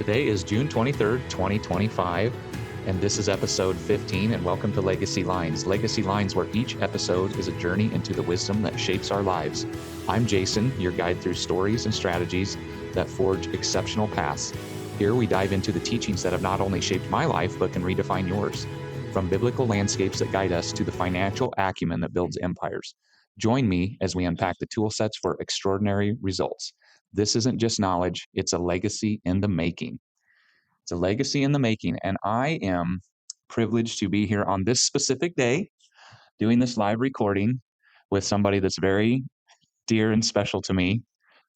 Today is June 23rd, 2025, and this is episode 15, and welcome to Legacy Lines. Legacy Lines, where each episode is a journey into the wisdom that shapes our lives. I'm Jason, your guide through stories and strategies that forge exceptional paths. Here we dive into the teachings that have not only shaped my life, but can redefine yours. From biblical landscapes that guide us to the financial acumen that builds empires. Join me as we unpack the tool sets for extraordinary results. This isn't just knowledge, it's a legacy in the making. It's a legacy in the making. And I am privileged to be here on this specific day doing this live recording with somebody that's very dear and special to me.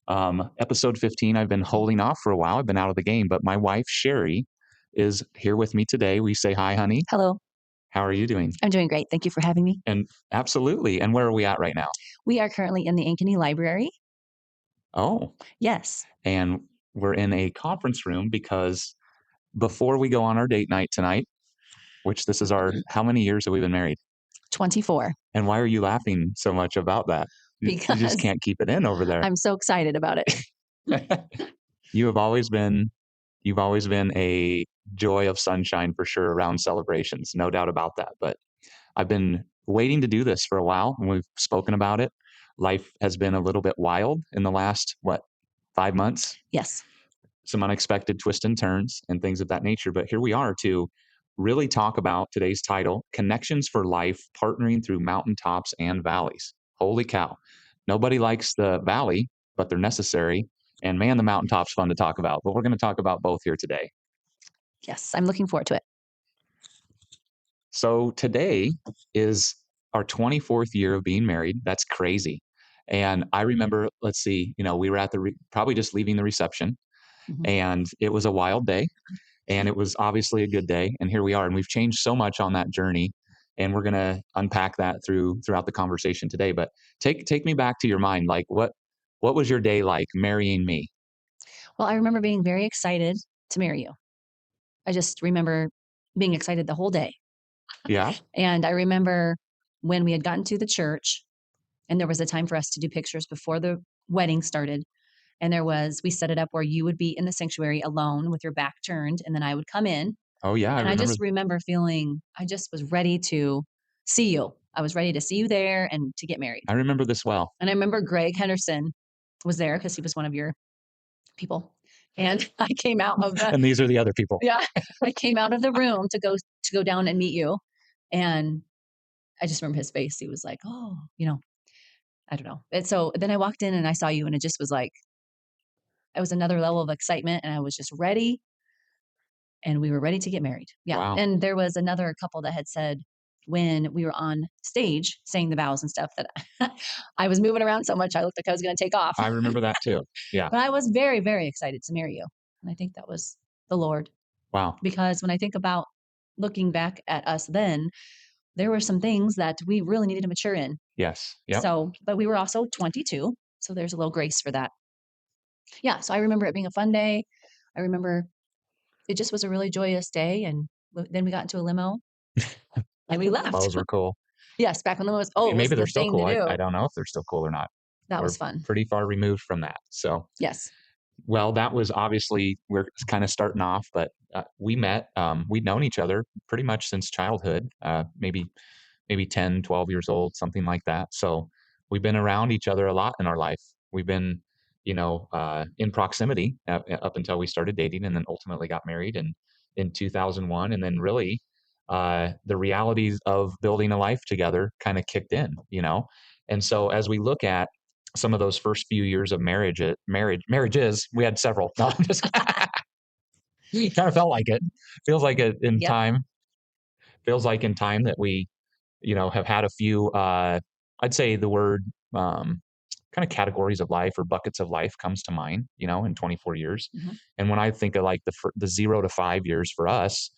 Episode 15, I've been holding off for a while. I've been out of the game, but my wife, Shari, is here with me today. We say hi, honey. Hello. How are you doing? I'm doing great. Thank you for having me. And absolutely. And where are we at right now? We are currently in the Ankeny Library. Oh, Yes. and we're in a conference room because before we go on our date night tonight, which this is how many years have we been married? 24. And why are you laughing so much about that? You just Because can't keep it in over there. I'm so excited about it. You've always been a joy of sunshine for sure around celebrations, no doubt about that. But I've been waiting to do this for a while, and we've spoken about it. Life has been a little bit wild in the last, 5 months? Yes. Some unexpected twists and turns and things of that nature. But here we are to really talk about today's title, Connections for Life, Partnering Through Mountaintops and Valleys. Holy cow. Nobody likes the valley, but they're necessary. And man, the mountaintop's fun to talk about. But we're going to talk about both here today. Yes. I'm looking forward to it. So today is our 24th year of being married. That's crazy. And I remember, let's see, we were at probably just leaving the reception, and it was a wild day. And it was obviously a good day. And here we are. And we've changed so much on that journey. And we're going to unpack that throughout the conversation today. But take me back to your mind. Like, what was your day like marrying me? Well, I remember being very excited to marry you. I just remember being excited the whole day. Yeah. And I remember when we had gotten to the church and there was a time for us to do pictures before the wedding started. And we set it up where you would be in the sanctuary alone with your back turned, and then I would come in. Oh, yeah. And I just remember feeling, I just was ready to see you. I was ready to see you there and to get married. I remember this well. And I remember Greg Henderson was there because he was one of your people. And I came out of And these are the other people. Yeah. I came out of the room to go down and meet you. And I just remember his face. He was like, oh, I don't know. And so then I walked in and I saw you, and it just was like, it was another level of excitement, and I was just ready. And we were ready to get married. Yeah. Wow. And there was another couple that had said when we were on stage saying the vows and stuff that I was moving around so much, I looked like I was going to take off. I remember that too. Yeah. But I was very, very excited to marry you. And I think that was the Lord. Wow. Because when I think about looking back at us then, there were some things that we really needed to mature in. Yes. Yep. So, but we were also 22. So there's a little grace for that. Yeah. So I remember it being a fun day. I remember it just was a really joyous day. And then we got into a limo and we left. Those were cool. Yes. Back when limo was, maybe they're still cool. I don't know if they're still cool or not. That was fun. Pretty far removed from that. So yes. Well, that was obviously, we're kind of starting off, but we met, we'd known each other pretty much since childhood, maybe 10, 12 years old, something like that. So we've been around each other a lot in our life. We've been, in proximity up until we started dating, and then ultimately got married in 2001. And then really, the realities of building a life together kind of kicked in, And so as we look at some of those first few years of marriages, we had several. No, I'm just kind of felt like it. Feels like it in time. Feels like in time that we, have had a few, I'd say the word kind of categories of life or buckets of life comes to mind, in 24 years. And when I think of like the 0 to 5 years for us,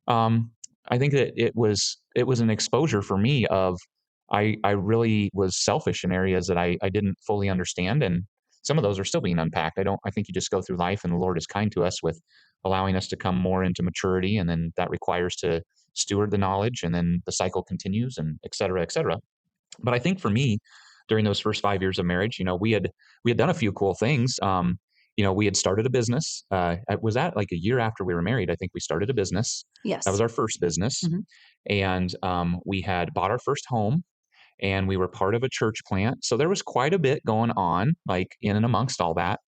I think that it was an exposure for me of, I really was selfish in areas that I didn't fully understand. And some of those are still being unpacked. I think you just go through life and the Lord is kind to us with allowing us to come more into maturity. And then that requires to steward the knowledge, and then the cycle continues, and et cetera, et cetera. But I think for me, during those first 5 years of marriage, we had done a few cool things. we had started a business. It was that like a year after we were married. I think we started a business. That was Yes. our first business. Mhm. And we had bought our first home and we were part of a church plant. So there was quite a bit going on, like in and amongst all that.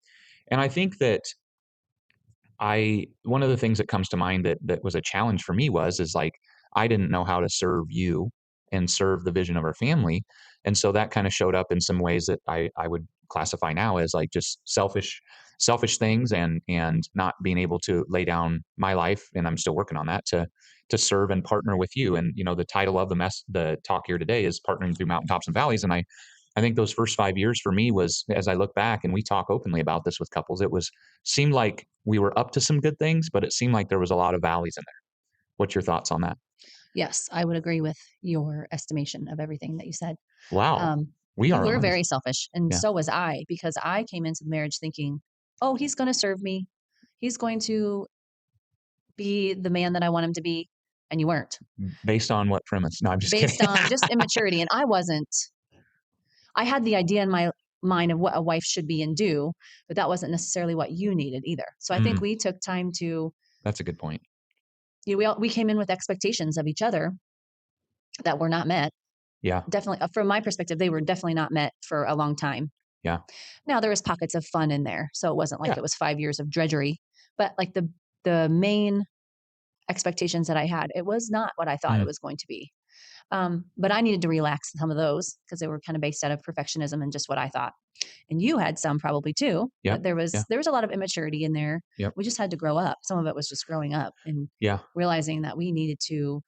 And I think that one of the things that comes to mind that was a challenge for me is like I didn't know how to serve you and serve the vision of our family. And so that kind of showed up in some ways that I would classify now as like just selfish things and not being able to lay down my life, and I'm still working on that, to serve and partner with you. And the title of the talk here today is partnering through mountaintops and valleys. And I think those first 5 years for me was, as I look back and we talk openly about this with couples, it was seemed like we were up to some good things, but it seemed like there was a lot of valleys in there. What's your thoughts on that? Yes, I would agree with your estimation of everything that you said. Wow. We You are were honest. very selfish, and Yeah. so was I, because I came into marriage thinking, "Oh, he's gonna serve me. He's going to be the man that I want him to be," and you weren't, Based on what premise? No, I'm just kidding. based on just immaturity, and I wasn't. I had the idea in my mind of what a wife should be and do, but that wasn't necessarily what you needed either. So I think Mm, we took time to, that's a good point. we came in with expectations of each other that were not met. Yeah. Definitely, from my perspective, they were definitely not met for a long time. Yeah. Now there was pockets of fun in there, so it wasn't like Yeah. it was 5 years of drudgery, but, like, the main expectations that I had, it was not what I thought it Mm, was going to be. But I needed to relax some of those because they were kinda based out of perfectionism and just what I thought. And you had some probably too, yep. but there Yeah. was there was a lot of immaturity in there. Yep. We just had to grow up. Some of it was just growing up and Yeah. realizing that we needed to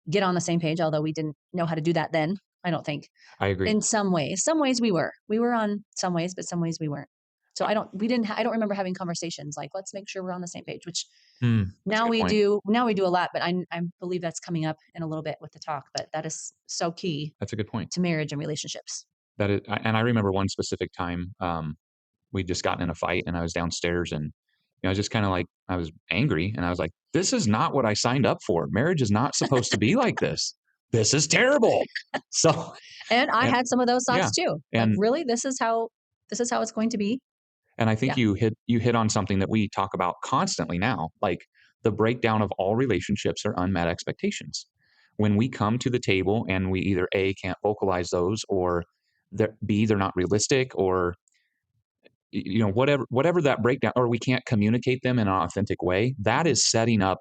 get on the same page, although we didn't know how to do that then, I don't think. I agree. In some ways. Some ways we were. We were on some ways, but some ways we weren't. So I don't remember having conversations like, "Let's make sure we're on the same page," which That's a good point. now we do a lot, but I believe that's coming up in a little bit with the talk, but that is so key That's a good point. to marriage and relationships. And I remember one specific time, we'd just gotten in a fight and I was downstairs and I was just kind of like, I was angry and I was like, this is not what I signed up for. Marriage is not supposed to be like this. This is terrible. So, And I and had some of those yeah. thoughts too. Like, And "Really? This is how it's going to be?" I think Yeah. you hit on something that we talk about constantly now, like the breakdown of all relationships are unmet expectations. When we come to the table and we either A, can't vocalize those, or B, they're not realistic, or whatever that breakdown, or we can't communicate them in an authentic way, that is setting up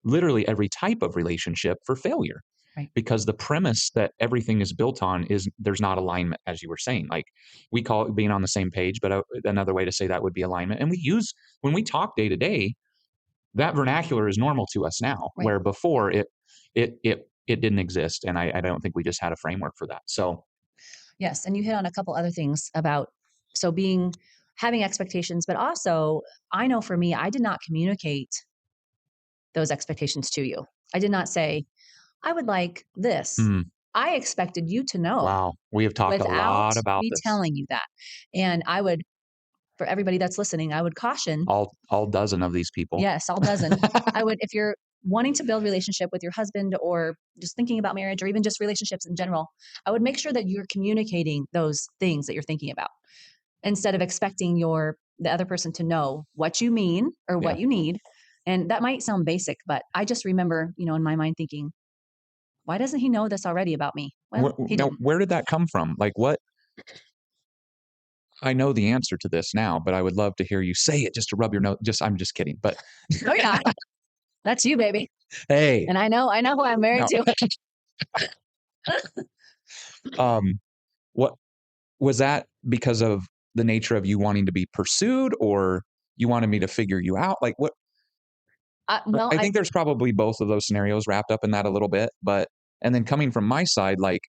literally every type of relationship for failure, Right. because the premise that everything is built on is there's not alignment, as you were saying. Like, we call it being on the same page, but another way to say that would be alignment. And we use, when we talk day to day, that vernacular is normal to us now, Right. where before it didn't exist, and I don't think we just had a framework for that. So Yes, and you hit on a couple other things about, so being having expectations, but also I know for me, I did not communicate those expectations to you. I did not say, "I would like this." mm, I expected you to know wow, we have talked a without lot about me this. telling you that. And I would, for everybody that's listening, I would caution, All dozen of these people. yes, all dozen. I would, if you're wanting to build relationship with your husband or just thinking about marriage or even just relationships in general, I would make sure that you're communicating those things that you're thinking about instead of expecting the other person to know what you mean or Yeah. what you need. And that might sound basic, but I just remember, in my mind thinking, why doesn't he know this already about me? Well, he Now, didn't. where did that come from? Like, what? I know the answer to this now, but I would love to hear you say it just to rub your nose. I'm just kidding. But No, you're not. That's you, baby. hey, And I know who I'm married no. to. um, what was that because of the nature of you wanting to be pursued, or you wanted me to figure you out? Like, what? Well, I think there's probably both of those scenarios wrapped up in that a little bit. But and then coming from my side, like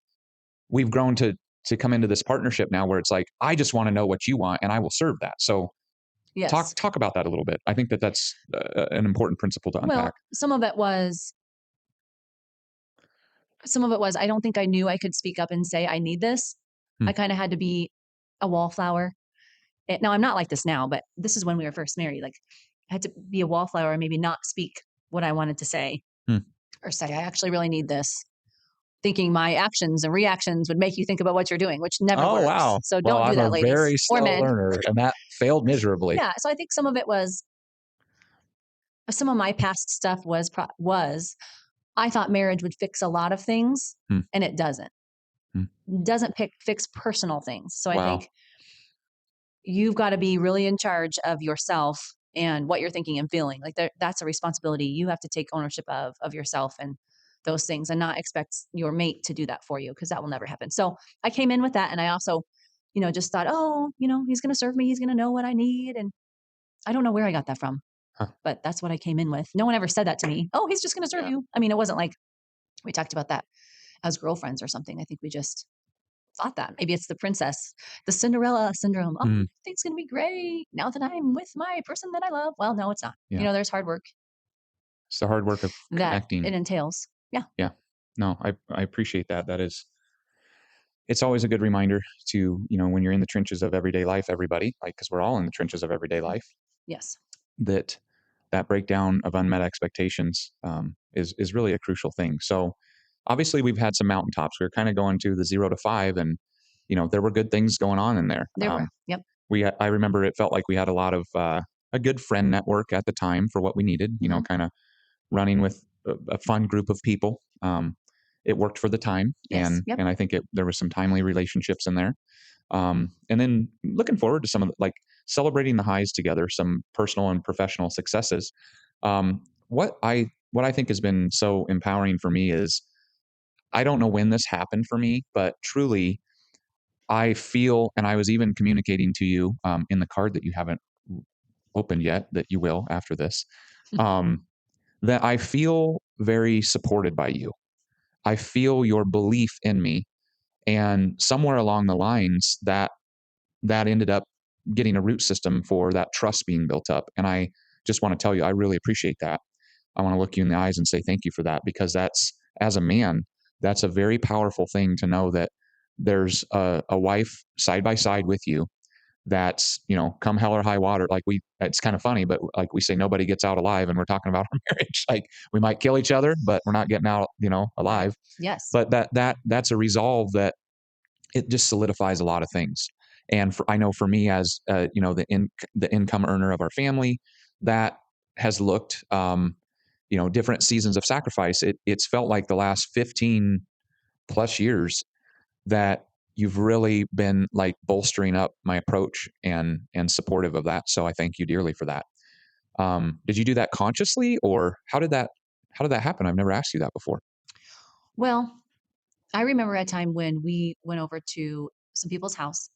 we've grown to come into this partnership now where it's like I just want to know what you want and I will serve that. So yes. talk about that a little bit. I think that's an important principle to unpack. Well, some of it was I don't think I knew I could speak up and say I need this. Hmm, I kind of had to be a wallflower. Now I'm not like this now, but this is when we were first married. Like I had to be a wallflower and maybe not speak what I wanted to say hmm, or say I actually really need this. thinking my actions and reactions would make you think about what you're doing, which never Oh, works. wow. So Well, don't do I'm a that, ladies very or slow men. learner, and that failed miserably. Yeah. So I think some of it was some of my past stuff was I thought marriage would fix a lot of things, Hmm, and it doesn't. hmm. Doesn't fix personal things. So I Wow. think you've got to be really in charge of yourself and what you're thinking and feeling. Like that's a responsibility you have to take ownership of yourself and those things, and not expect your mate to do that for you, because that will never happen. So I came in with that, and I also, just thought, oh, he's going to serve me. He's going to know what I need, and I don't know where I got that from, Huh. but that's what I came in with. No one ever said that to me. Oh, he's just going to serve Yeah. you. I mean, it wasn't like we talked about that as girlfriends or something. I think we just thought that. Maybe it's the Cinderella syndrome. Oh, Mhm. everything's going to be great now that I'm with my person that I love. Well, no, it's not. Yeah. There's hard work It's the hard work of that connecting. it entails. Yeah. Yeah. No, I appreciate that. It's always a good reminder to, when you're in the trenches of everyday life, everybody, like, because we're all in the trenches of everyday life, Yes. that that breakdown of unmet expectations is really a crucial thing. So obviously we've had some mountaintops. We are kind of going to the 0 to 5, and there were good things going on in there. There were. Yep. I remember it felt like we had a lot of a good friend network at the time for what we needed. Hmm. Kind of running with a fun group of people. It worked for the time, Yes. Yep. and I think there was some timely relationships in there. And then looking forward to some of like celebrating the highs together, some personal and professional successes. What I think has been so empowering for me is I don't know when this happened for me, but truly I feel, and I was even communicating to you in the card that you haven't opened yet, that you will after this, um, that I feel very supported by you. I feel your belief in me, and somewhere along the lines that ended up getting a root system for that trust being built up. And I just want to tell you, I really appreciate that. I want to look you in the eyes and say thank you for that, because as a man, that's a very powerful thing to know that there's a wife side by side with you that's, come hell or high water. Like it's kind of funny, but like we say, nobody gets out alive, and we're talking about our marriage. Like we might kill each other, but we're not getting out, Right. alive. Yes. But that's a resolve that it just solidifies a lot of things. And I know for me as the income earner of our family, that has looked different seasons of sacrifice. It's felt like the last 15 plus years that you've really been like bolstering up my approach and supportive of that. So I thank you dearly for that. Did you do that consciously, or how did that happen? I've never asked you that before. Well, I remember a time when we went over to some people's house,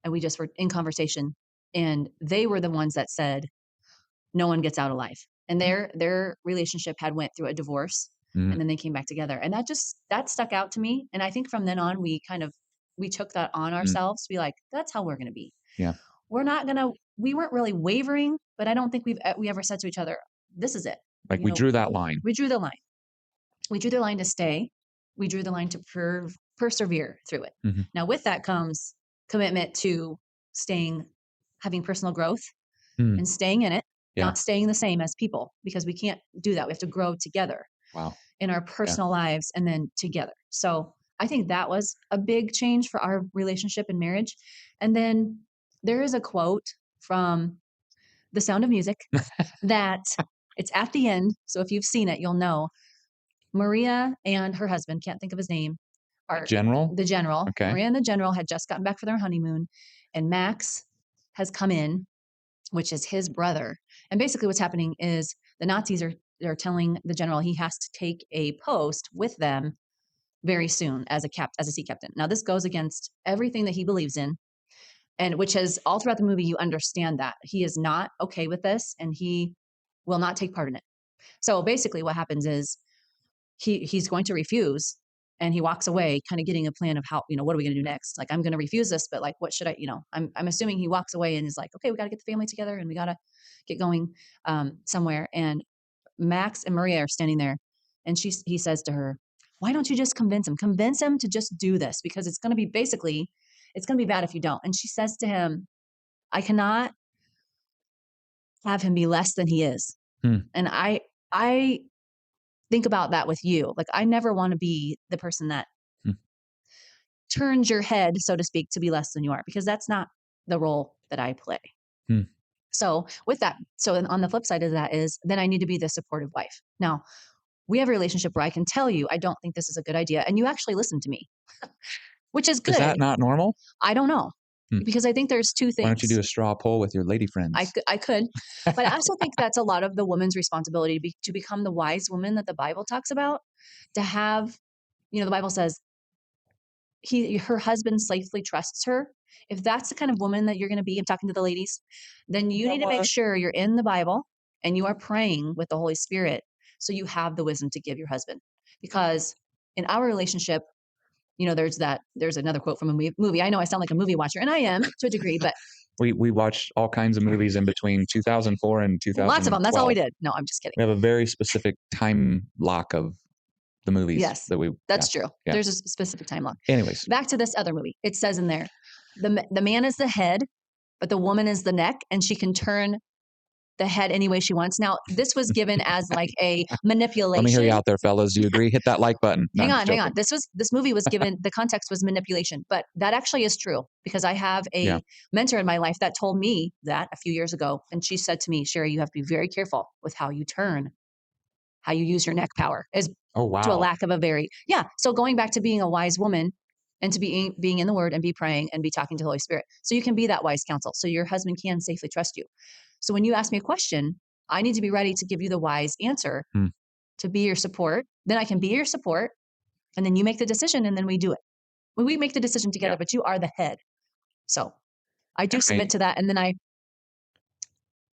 and we just were in conversation, and they were the ones that said no one gets out alive. And their relationship had went through a divorce, Mm-hmm. and then they came back together. And that stuck out to me. And I think from then on we took that on Mm, ourselves to be like, that's how we're going to be. yeah, We weren't really wavering, but I don't think we ever said to each other, this is it. like we drew that line. We drew the line. We drew the line to stay. We drew the line to persevere through it. Hmm. Now, with that comes commitment to staying, having personal growth Mm, and staying in it, yeah. not staying the same as people, because we can't do that. We have to grow together Wow. in our Yeah. personal lives and then together. So I think that was a big change for our relationship and marriage. And then there is a quote from The Sound of Music that it's at the end. So if you've seen it, you'll know Maria and her husband, can't think of his name, The are general. the general. Okay. Maria and the general had just gotten back for their honeymoon, and Max has come in, which is his brother. And basically, what's happening is the Nazis are telling the general he has to take a post with them very soon as a sea captain. Now, this goes against everything that he believes in, and which has all throughout the movie you understand that he is not okay with this, and he will not take part in it. So basically, what happens is he's going to refuse, and he walks away kind of getting a plan of how, what are we going to do next? Like, I'm going to refuse this, but like, what should I'm assuming he walks away and is like, okay, we got to get the family together, and we got to get going somewhere. And Max and Maria are standing there, and he says to her, why don't you just convince him to just do this, because it's going to be bad if you don't. And she says to him, I cannot have him be less than he is. Hmm. And I think about that with you. Like, I never want to be the person that Hmm. turns your head, so to speak, to be less than you are, because that's not the role that I play. Hmm. So with that, so on the flip side of that is then I need to be the supportive wife. Now, we have a relationship where I can tell you, I don't think this is a good idea. And you actually listen to me, which is Is that good. not normal? I don't know Hmm. because I think there's two Why don't you do things. a straw poll with your lady friends? I could, but I also think that's a lot of the woman's responsibility to become the wise woman that the Bible talks about, to have, the Bible says her husband safely trusts her. If that's the kind of woman that you're going to be, I'm talking to the ladies, then you You know need to make what? sure you're in the Bible and you are praying with the Holy Spirit so you have the wisdom to give your husband. Because in our relationship, there's another quote from a movie. I know I sound like a movie watcher, and I am to a degree, but We watched all kinds of movies in between 2004 and lots of them. That's all we 2012. did. No, I'm just kidding. We have a very specific time lock of the movies Yes, that we that's true. yeah. There's a specific time lock. Anyways, Back to this other movie. It says in there, the man is the head, but the woman is the neck, and she can turn the head any way she wants. Now, this was given as like a let me hear you manipulation. out there, fellas. Do you agree? Hit that like button. No, Hang I'm just on, hang on. joking. This movie was given, the context was manipulation, but that actually is true because I have Yeah. a mentor in my life that told me that a few years ago, and she said to me, "Sherry, you have to be very careful with how you turn, how you use your neck power." Is Oh to a wow. lack of a very yeah. So going back to being a wise woman and to being in the Word and be praying and be talking to the Holy Spirit, so you can be that wise counsel, so your husband can safely trust you. So when you ask me a question, I need to be ready to give you the wise answer, Hmm. to be your support. Then I can be your support, and then you make the decision, and then we do it. When we make the decision together, Yeah. but you are the head. So I do And submit to that, and then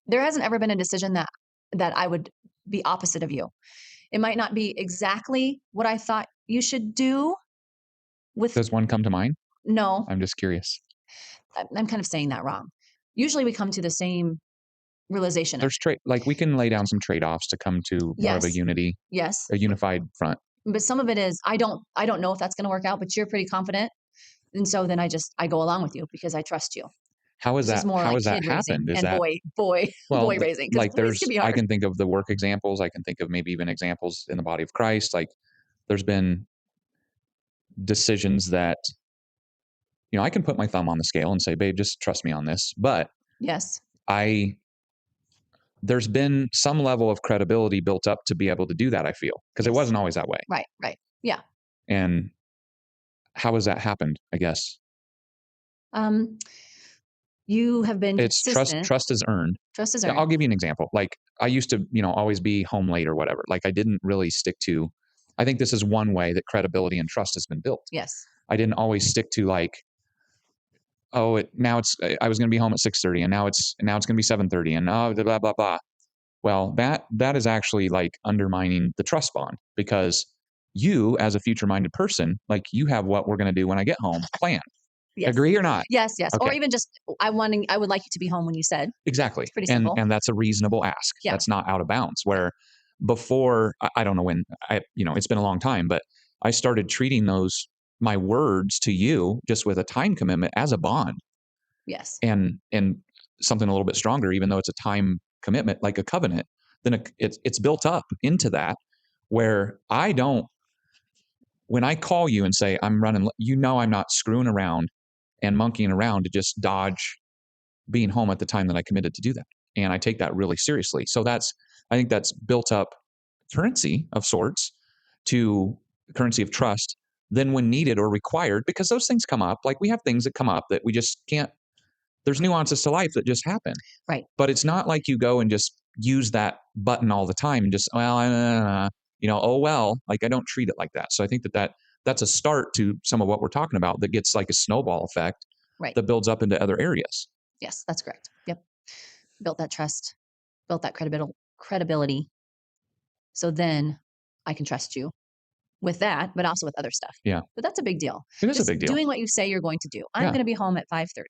there hasn't ever been a decision that I would be opposite of you. It might not be exactly what I thought you should do with does one come to mind? no, I'm just curious. I'm kind of saying that wrong. Usually we come to the same realization of There's like we can lay down some trade-offs to come to more of a yes, yes, a unified front. but some of it is I don't know if that's going to work out, but you're pretty confident, and so then I go along with you because I trust you. This is more How like has that kid raising happened? Is and that well, boy raising because like boys can be I hard. can think of the work examples. I can think of maybe even examples in the body of Christ. Like there's been decisions that, I can put my thumb on the scale and say, babe, just trust me on this. But Yes, I, there's been some level of credibility built up to be able to do that, I feel, because it yes, wasn't always that way. right, right, yeah. And how has that happened? I guess Um, you have been it's consistent. trust is earned. Trust is Yeah, earned. I'll give you an example. Like I used to, always be home late or whatever. Like I didn't really stick to, I think this is one way that credibility and trust has been built. Yes, I didn't always stick to like, oh, now it's, I was going to be home at 6:30 and now it's going to be 7:30 and oh, blah, blah, blah, blah. Well, that is actually like undermining the trust bond because you as a future minded person, like you have what we're going to do when I get home plan. yes, Agree or not? yes, yes. Or Okay. even just I would like you to be home when you said. Exactly. It's pretty simple. And that's a reasonable ask. Yeah, That's not out of bounds. yeah, Where before I don't know when it's been a long time, but I started treating those my words to you just with a time commitment as a bond yes, and something a little bit stronger, even though it's a time commitment, like a covenant, then it's built up into that where I don't, when I call you and say I'm running, I'm not screwing around and monkeying around to just dodge being home at the time that I committed to do that. And I take that really seriously. So I think that's built up currency of sorts to currency of trust then when needed or required, because those things come up. Like we have things that come up that we just can't, there's nuances to life that just happen. right. But it's not like you go and just use that button all the time and just, well, oh, well, like I don't treat it like that. So I think that's a start to some of what we're talking about that gets like a snowball effect Right. that builds up into other areas. Yes, that's correct. Yep. Built that trust, built that credibility. So then I can trust you with that, but also with other stuff. Yeah. But that's a big deal. It is a Just big deal. doing what you say you're going to do. I'm Yeah. going to be home at 5:30.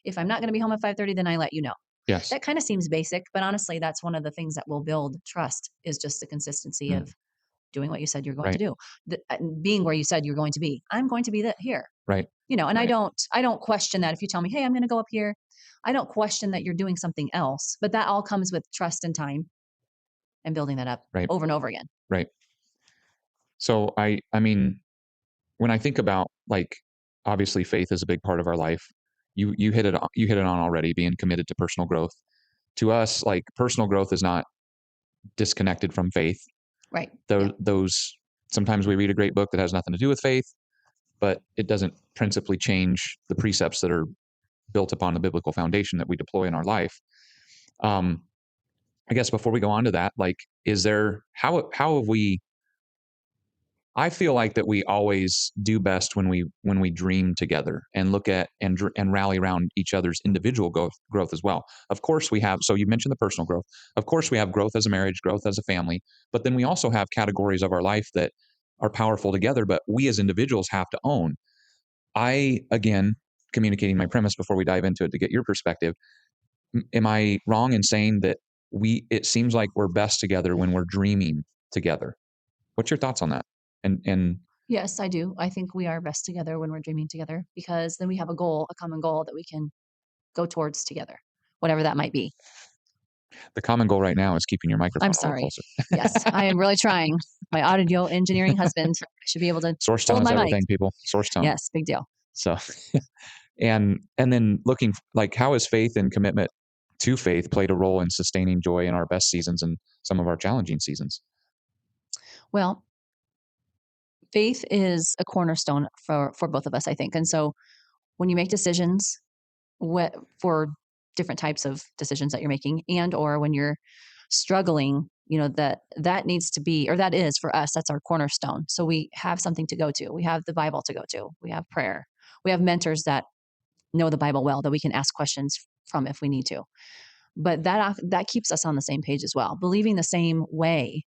If I'm not going to be home at 5:30, then I let you know. Yes. That kind of seems basic, but honestly, that's one of the things that will build trust is just the consistency Mm. of doing what you said you're going to Right. do, being where you said you're going to be. I'm going to be here, Right. and Right. I don't question that. If you tell me, hey, I'm going to go up here, I don't question that you're doing something else, but that all comes with trust and time and building that up Right. over and over again. Right. So I mean, when I think about like, obviously faith is a big part of our life. You hit it on already, being committed to personal growth. To us, like personal growth is not disconnected from faith. Right. Yeah. Those sometimes we read a great book that has nothing to do with faith, but it doesn't principally change the precepts that are built upon the biblical foundation that we deploy in our life. Um, I guess before we go on to that, like, is there how have we I feel like that we always do best when we dream together and look at and rally around each other's individual growth as well. Of course, we have. So you mentioned the personal growth. Of course, we have growth as a marriage, growth as a family, but then we also have categories of our life that are powerful together. But we as individuals have to own. I again communicating my premise before we dive into it to get your perspective. Am I wrong in saying that we? It seems like we're best together when we're dreaming together. What's your thoughts on that? And Yes, I do. I think we are best together when we're dreaming together because then we have a goal, a common goal that we can go towards together, whatever that might be. the common goal right now is keeping your I'm microphone a little sorry. closer. Yes, I am really trying. My audio engineering husband should be able to Source tone hold is my mic. everything, people. Source tone. Yes, big deal. So, and then looking like how has faith and commitment to faith played a role in sustaining joy in our best seasons and some of our challenging seasons? Well, faith is a cornerstone for both of us, I think. And so when you make decisions for different types of decisions that you're making and or when you're struggling, that needs to be, or that is for us, that's our cornerstone. So we have something to go to. We have the Bible to go to. We have prayer. We have mentors that know the Bible well that we can ask questions from if we need to. But that keeps us on the same page as well. Believing the same way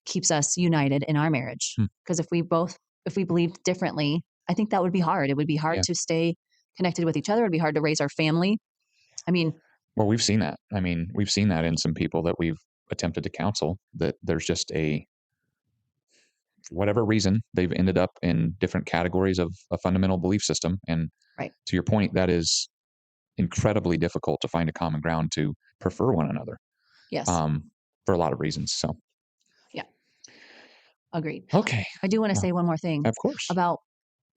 keeps us united in our marriage. Hmm. Because if we believed differently, I think that would be hard. It would be hard Yeah. to stay connected with each other. It'd be hard to raise our family. I mean, Well, we've seen that. I mean, we've seen that in some people that we've attempted to counsel that there's just for whatever reason, they've ended up in different categories of a fundamental belief system. And right. to your point, that is incredibly difficult to find a common ground to prefer one another, Yes. um, for a lot of reasons. So, Yeah. Agreed. okay. I do want to Well, say one more thing of course. about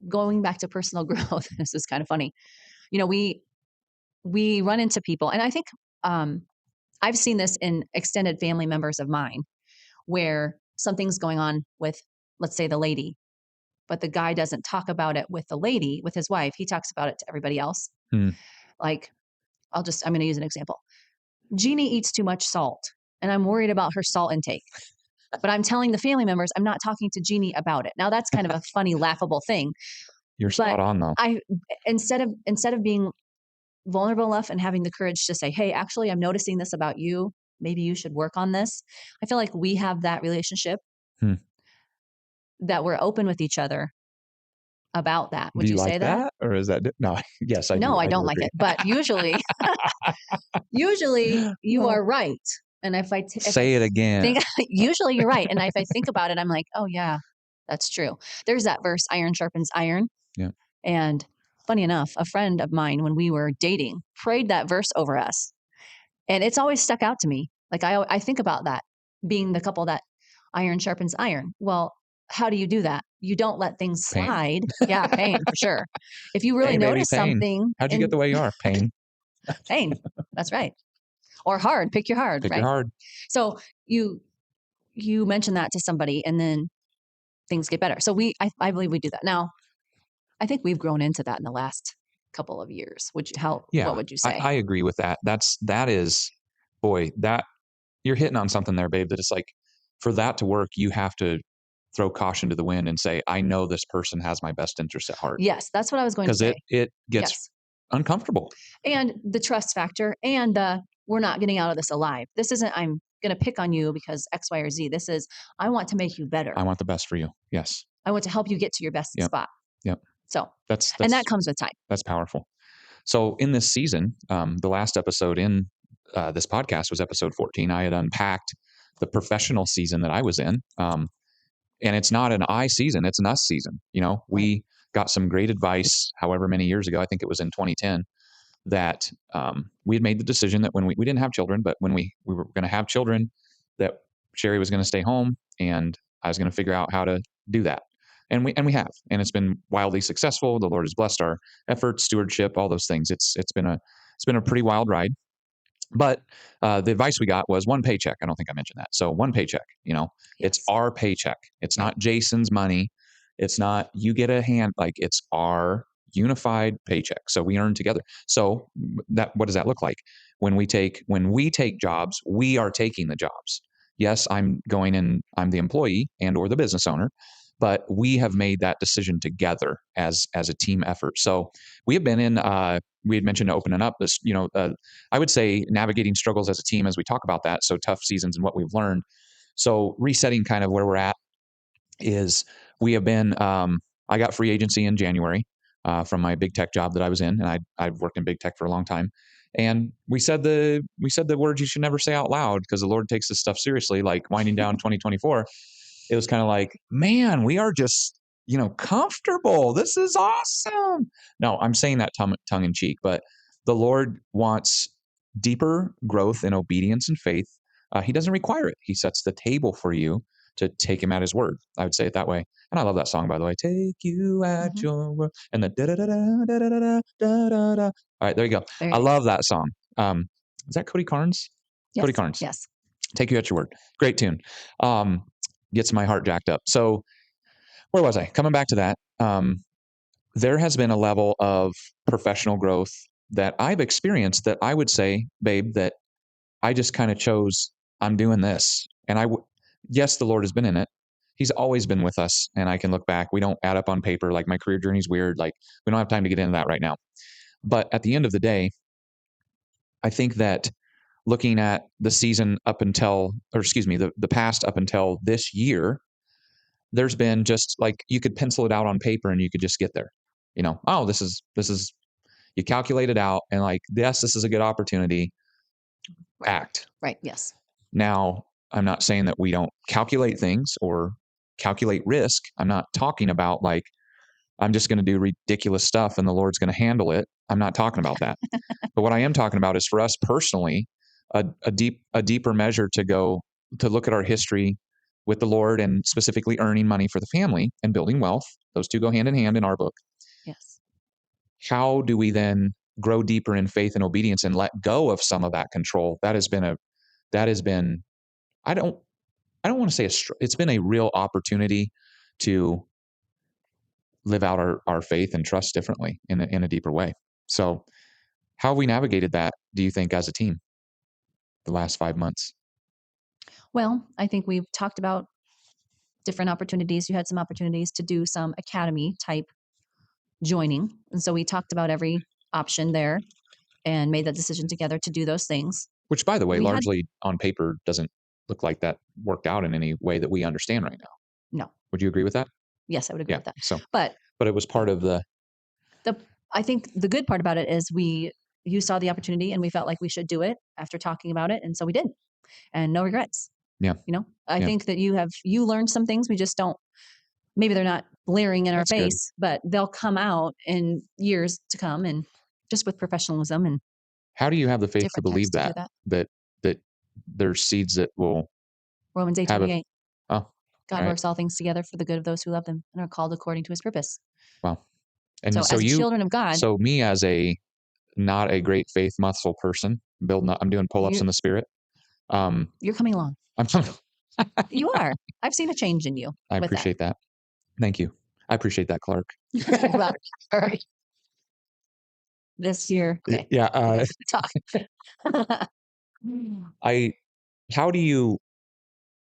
going back to personal growth. This is kind of funny. You know, we run into people, and I think um, I've seen this in extended family members of mine where something's going on with, let's say, the lady, but the guy doesn't talk about it with the lady, with his wife. He talks about it to everybody else. Hmm. Like, I'm going to use an example. Jeannie eats too much salt, and I'm worried about her salt intake. But I'm telling the family members I'm not talking to Jeannie about it. Now that's kind of a funny, laughable thing. You're But spot on, though. I instead of being vulnerable enough and having the courage to say, "Hey, actually, I'm noticing this about you. Maybe you should work on this." I feel like we have that relationship Hmm. that we're open with each other about that. Do Would you you like say that? that, or is that no? Yes, I No, do. I I don't do like agree. it. But usually you Uh, are right. And if I say it again. think usually you're right. And if I think about it, I'm like, "Oh yeah, that's true." There's that verse, iron sharpens iron. Yeah. And funny enough, a friend of mine when we were dating prayed that verse over us. And it's always stuck out to me. Like I think about that being the couple that iron sharpens iron. Well, how do you do that? You don't let things Pain. slide. Yeah, pain for sure. If you really Hey, baby, notice pain. something How'd you get in the way you are? Pain. pain, that's right. Or hard, pick your hard, Pick your right? hard. So you mention that to somebody and then things get better. So I believe we do that. Now, I think we've grown into that in the last couple of years. What Yeah, would you say? I agree with that. That is, boy, that you're hitting on something there, babe. That it's like for that to work, you have to throw caution to the wind and say, I know this person has my best interest at heart Yes, that's what I was going to because say. it gets Yes. uncomfortable. And the trust factor and the we're not getting out of this alive. This isn't I'm going to pick on you because X, Y, or Z. This is I want to make you better. I want the best for you. Yes. I want to help you get to your best Yep. spot. Yep. So, That's and that that's comes with time. that's powerful. So in this season, the last episode in this podcast was episode 14. I had unpacked the professional season that I was in. And it's not an I season, it's an us season. You know, Right. we got some great advice however many years ago. I think it was in 2010 that we had made the decision that when we didn't have children, but when we were going to have children, that Sherry was going to stay home and I was going to figure out how to do that. And we have, and it's been wildly successful. The Lord has blessed our efforts, stewardship, all those things. It's been a pretty wild ride. But the advice we got was one paycheck. I don't think I mentioned that. So one paycheck, it's Yes. our paycheck. It's Right. not Jason's money. It's not you get a hand, like it's our unified paycheck. So we earn together. So that what does that look like? When we take jobs, we are taking the jobs. Yes, I'm going in, I'm the employee and or the business owner, but we have made that decision together as a team effort. So we have been in we had mentioned opening up this, I would say navigating struggles as a team as we talk about that. So tough seasons and what we've learned. So resetting kind of where we're at is we have been, I got free agency in January from my big tech job that I was in. And I've worked in big tech for a long time. And we said the words you should never say out loud because the Lord takes this stuff seriously, like winding down 2024. It was kind of like, man, we are just, comfortable. This is awesome. No, I'm saying that tongue in cheek, but the Lord wants deeper growth in obedience and faith. He doesn't require it. He sets the table for you to take him at his word. I would say it that way. And I love that song, by the way. Take you at Hmm. your word. And the da da da da da da da da da da. All right, there you go. Very I nice. love that song. Is that Cody Carnes? Cody Yes. Carnes. Yes. Take you at your word. Great tune. Um, Gets my heart jacked up. So where was I? Coming back to that. There has been a level of professional growth that I've experienced that I would say, babe, that I just kind of chose, I'm doing this. Yes, the Lord has been in it. He's always been with us. And I can look back. We don't add up on paper. Like my career journey is weird. Like we don't have time to get into that right now. But at the end of the day, I think that looking at the season up until, or excuse me, the past up until this year, there's been just like you could pencil it out on paper and you could just get there. Oh, this is you calculate it out and like, yes, this is a good opportunity. Right. Act. Right. Yes. Now, I'm not saying that we don't calculate things or calculate risk. I'm not talking about like, I'm just going to do ridiculous stuff and the Lord's going to handle it. I'm not talking about that. But what I am talking about is for us personally, a deeper measure to look at our history with the Lord and specifically earning money for the family and building wealth. Those two go hand in hand in our book. Yes. How do we then grow deeper in faith and obedience and let go of some of that control? That has been I don't want to say it's been a real opportunity to live out our faith and trust differently in a deeper way. So how have we navigated that, do you think, as a team the last 5 months? Well, I think we've talked about different opportunities. You had some opportunities to do some academy type joining. And so we talked about every option there and made that decision together to do those things. Which, by the way, We had largely on paper doesn't look like that worked out in any way that we understand right now. no. Would you agree with that? Yes, I would agree Yeah. with that. So, But but it was part of the, the I think the good part about it is you saw the opportunity and we felt like we should do it after talking about it. And so we did. And no regrets. yeah, I yeah, think that you learned some things we just don't, maybe they're not blaring in our that's good. face, but they'll come out in years to come and just with professionalism and How do you have the faith to different types believe to do that, that. that, that there's seeds that will Romans have a, 8:28. oh, all God right. works all things together for the good of those who love him and are called according to his purpose. Well, and So so as children of God, so me as a not a great faith muscle person, I'm doing pull-ups you in the spirit. Um, you're coming along. I'm, You are. I've seen a change in you I with that. appreciate that. Thank you. I appreciate that, Clark. Well, all right. This year. Okay. Yeah. Okay. Talk. I, how do you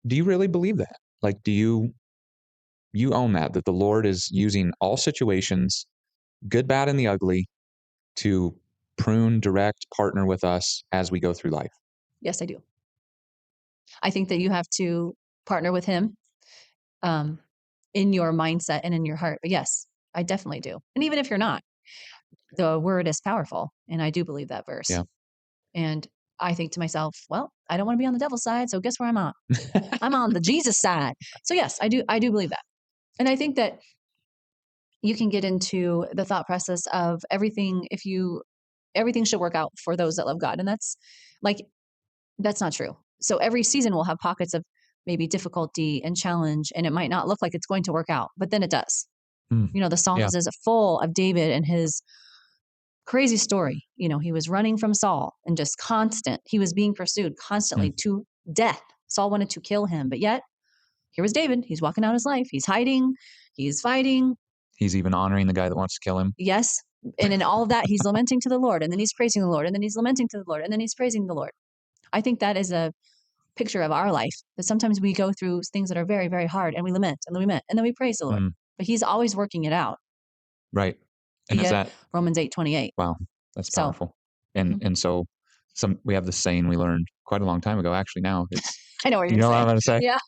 really believe that? Like, you own that the Lord is using all situations, good, bad, and the ugly, to prune, direct, partner with us as we go through life. Yes, I do. I think that you have to partner with him um, in your mindset and in your heart. But yes, I definitely do. And even if you're not, the word is powerful. And I do believe that verse. Yeah. And I think to myself, well, I don't want to be on the devil's side. So guess where I'm on? I'm on the Jesus side. So yes, I do believe that. And I think that you can get into the thought process of everything should work out for those that love God. And like, that's not true. So every season will have pockets of maybe difficulty and challenge, and it might not look like it's going to work out, but then it does. Mm. The Yeah. Psalms is full of David and his crazy story. He was running from Saul and just constant. He was being pursued Mm. constantly to death. Saul wanted to kill him, but yet here was David. He's walking out his life. He's hiding. He's fighting. He's even honoring the guy that wants to kill him. Yes. And in all of that, he's lamenting to the Lord, and then he's praising the Lord, and then he's lamenting to the Lord, and then he's praising the Lord. I think that is a picture of our life, that sometimes we go through things that are very, very hard, and we lament, and then we lament, and then we praise the Lord. Mm. But he's always working it out Right. And is via that Romans 8:28. wow, that's So, powerful. And mhm. and so we have this saying we learned quite a long time ago actually now. It's I know what you're you gonna know what say. I'm gonna say? Yeah,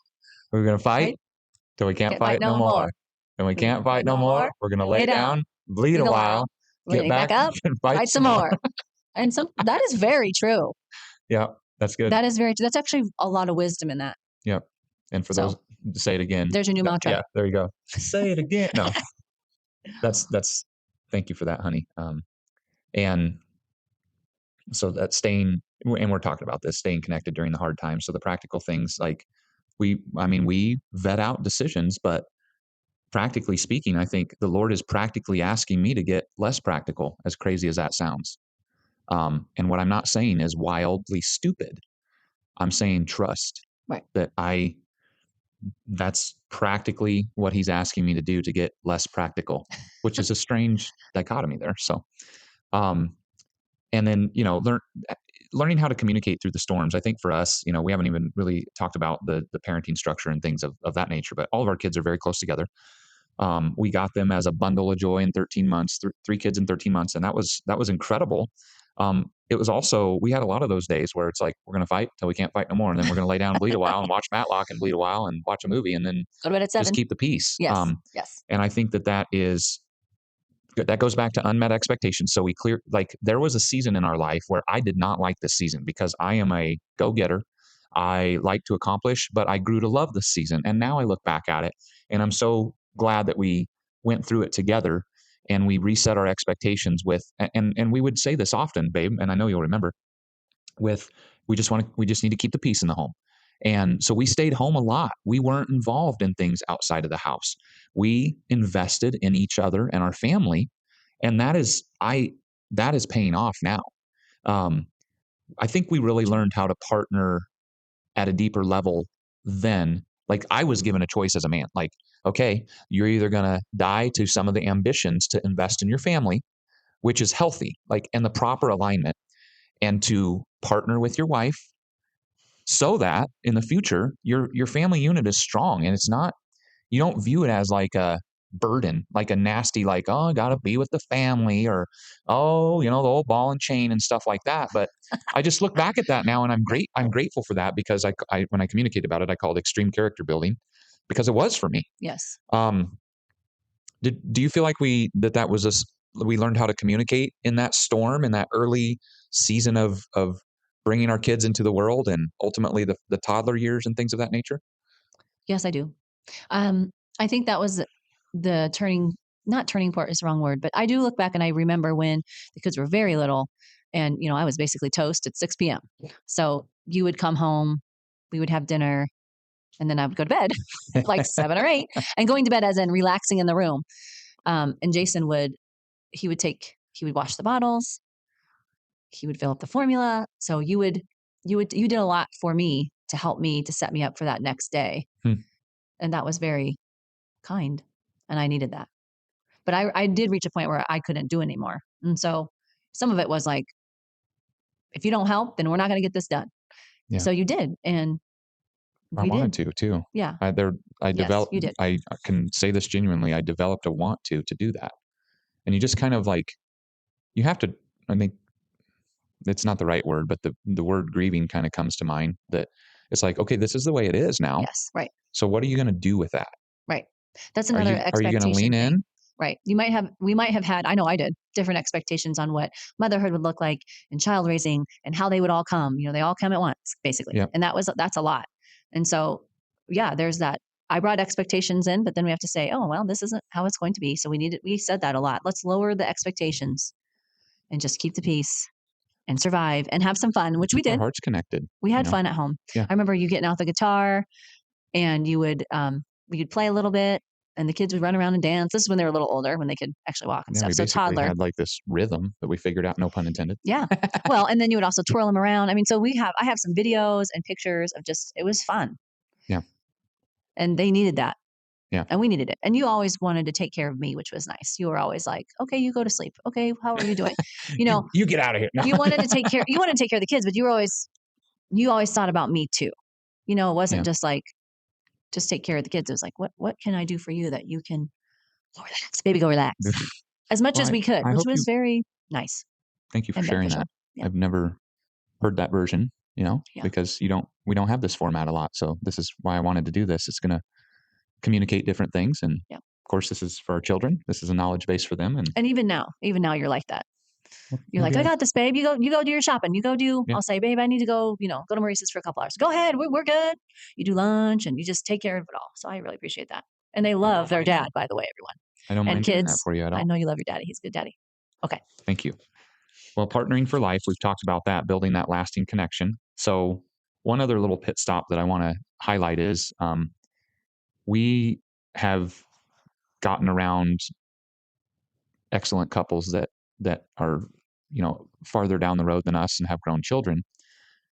We're gonna fight right? till we can't Can't fight fight no no more. more. And we We can't can't fight fight no no more. more. We're gonna Lay lay down, down, bleed breathe a a while, while. We're get gonna get back back up, and fight fight some some more. more. And so that is very true. Yeah, that's good. That is very true. That's actually a lot of wisdom in that. Yep. And for those So say it again. there's your new mantra. Yeah, there you go. Say it again. No, that's thank you for that, honey. And so that staying and we're talking about this, staying connected during the hard times. So the practical things like we vet out decisions, but practically speaking, I think the Lord is practically asking me to get less practical, as crazy as that sounds. And what I'm not saying is wildly stupid. I'm saying trust Right. that that's practically what he's asking me to do to get less practical, which is a strange dichotomy there. So, um, and then, learning how to communicate through the storms. I think for us, we haven't even really talked about the parenting structure and things of that nature, but all of our kids are very close together. We got them as a bundle of joy in 13 months, three kids in 13 months. And that was incredible. It was also, we had a lot of those days where it's like, we're going to fight till we can't fight no more. And then we're going to lay down and bleed a while and watch Matlock and bleed a while and watch a movie and then Go to bed at just 7. keep the peace. Yes. Yes. And I think that goes back to unmet expectations. So there was a season in our life where I did not like this season because I am a go getter. I like to accomplish, but I grew to love this season. And now I look back at it and I'm so glad that we went through it together and we reset our expectations and we would say this often, babe, and I know you'll remember with we just need to keep the peace in the home. And so we stayed home a lot. We weren't involved in things outside of the house. We invested in each other and our family, and that is paying off now. Um, I think we really learned how to partner at a deeper level then. Like I was given a choice as a man. Like, okay, you're either gonna die to some of the ambitions to invest in your family, which is healthy, like and the proper alignment, and to partner with your wife so that in the future your family unit is strong and it's not you don't view it as like a burden, like a nasty like oh I gotta be with the family or oh the old ball and chain and stuff like that. But I just look back at that now and I'm grateful for that because I when I communicate about it I call it extreme character building because it was for me. Yes. um do you feel like that was we learned how to communicate in that storm in that early season of bringing our kids into the world and ultimately the toddler years and things of that nature? Yes, I do. Um, I think that was the not turning point is the wrong word, but I do look back and I remember when the kids were very little and, I was basically toast at 6 p.m. So you would come home, we would have dinner, and then I would go to bed like 7 or 8 and going to bed as in relaxing in the room. And Jason he would wash the bottles, he would fill up the formula. So you did a lot for me to help me to set me up for that next day. Hmm. And that was very kind. And I needed that. But I did reach a point where I couldn't do anymore. And so some of it was like, if you don't help, then we're not going to get this done. Yeah, So you did. And I we wanted did. to too. Yeah. I Yes, developed you did. I can say this genuinely, I developed a want to do that. And you just kind of like you have to I think it's not the right word, but the word grieving kind of comes to mind that it's like, okay, this is the way it is now. Yes. Right. So what are you going to do with that? Right. That's another Are you going to lean expectation thing. in? Right. We might have had, I know I did, different expectations on what motherhood would look like and child raising and how they would all come. They all come at once, basically. Yeah. And that's a lot. And so, yeah, there's that. I brought expectations in, but then we have to say, oh, well, this isn't how it's going to be. So we said that a lot. Let's lower the expectations and just keep the peace and survive and have some fun, which we Keep our did. hearts connected, We had fun at home. Yeah. I remember you getting out the guitar and you'd play a little bit, and the kids would run around and dance. This is when they were a little older, when they could actually walk and Yeah, stuff. we So basically toddler, had like this rhythm that we figured out, no pun intended. yeah. Well, and then you would also twirl them around. I mean, so I have some videos and pictures of just it was fun, Yeah, and they needed that, yeah. and we needed it. And you always wanted to take care of me, which was nice. You were always like, "Okay, you go to sleep. Okay, how are you doing?" You know, You get out of here. No. you wanted to take care of the kids, but you always thought about me too. It wasn't Yeah. just like just take care of the kids. It was like, what can I do for you that you can go relax, baby, go relax as much Well, as we could, I which hope was you very nice thank you for and sharing beneficial. that. Yeah, I've never heard that version, yeah, because we don't have this format a lot. So this is why I wanted to do this. It's going to communicate different things, and yeah. of course, this is for our children. This is a knowledge base for them, and And even now, you're like that. well, You're like, maybe I I got this, babe. You go do your shopping. You go do. yeah. I'll say, babe, I need to go. Go to Maurice's for a couple hours. Go ahead. We're good. You do lunch and you just take care of it all. So I really appreciate that. And they I love don't their mind. dad, by the way, everyone. I don't And mind doing that kids, for you at I all. know you love your daddy. He's a good daddy. Okay. Thank you. Well, partnering for life, we've talked about that, building that lasting connection. So one other little pit stop that I want to highlight is we have gotten around excellent couples that are farther down the road than us and have grown children,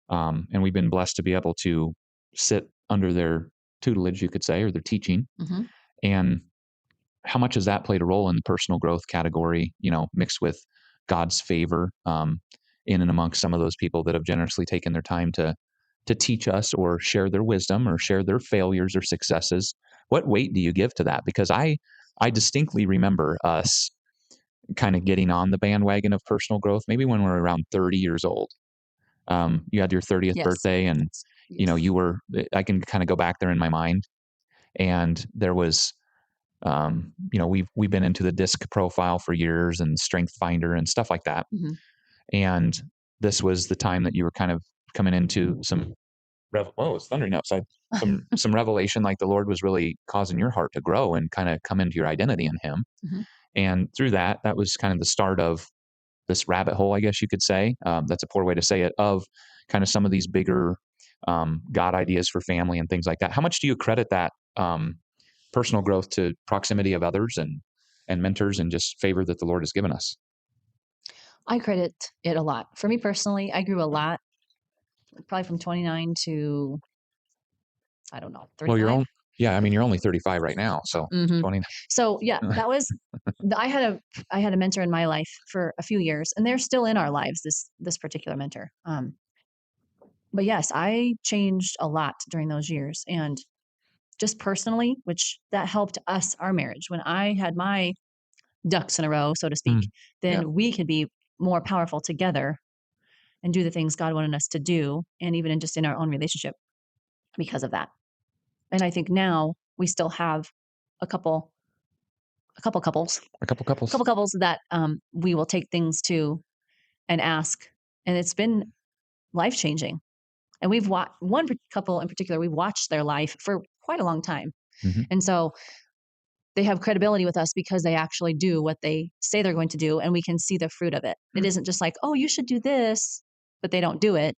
and we've been blessed to be able to sit under their tutelage, you could say, or their teaching. Hmm. And how much has that played a role in the personal growth category, mixed with God's favor, in and amongst some of those people that have generously taken their time to teach us or share their wisdom or share their failures or successes? What weight do you give to that? Because I distinctly remember us kind of getting on the bandwagon of personal growth, maybe when we were around 30 years old. You had your 30th Yes. birthday, and Yes. you were. I can kind of go back there in my mind, and there was, we've been into the disc profile for years and Strength Finder and stuff like that, Hmm. and this was the time that you were kind of coming into some. Whoa, it's thundering outside. Some revelation, like the Lord was really causing your heart to grow and kind of come into your identity in Him. Hmm. And through that, that was kind of the start of this rabbit hole, I guess you could say. That's a poor way to say it, of kind of some of these bigger God ideas for family and things like that. How much do you credit that personal growth to proximity of others and mentors and just favor that the Lord has given us? I credit it a lot. For me personally, I grew a lot, probably from 29 to, I don't know, Well, 35. yeah, I mean, you're only 35 right now, so Hmm. 20. So yeah, that was, I had a mentor in my life for a few years, and they're still in our lives. This particular mentor. But yes, I changed a lot during those years, and just personally, which that helped us our marriage. When I had my ducks in a row, so to speak, Mm, yeah, then we could be more powerful together and do the things God wanted us to do, and even in just in our own relationship because of that. And I think now we still have a couple, a couple couples, a couple a couples. couple couples that we will take things to and ask, and it's been life changing. And we've watched couple in particular. We've watched their life for quite a long time, Hmm. and so they have credibility with us because they actually do what they say they're going to do, and we can see the fruit of it. It isn't just like, oh, you should do this, but they don't do it.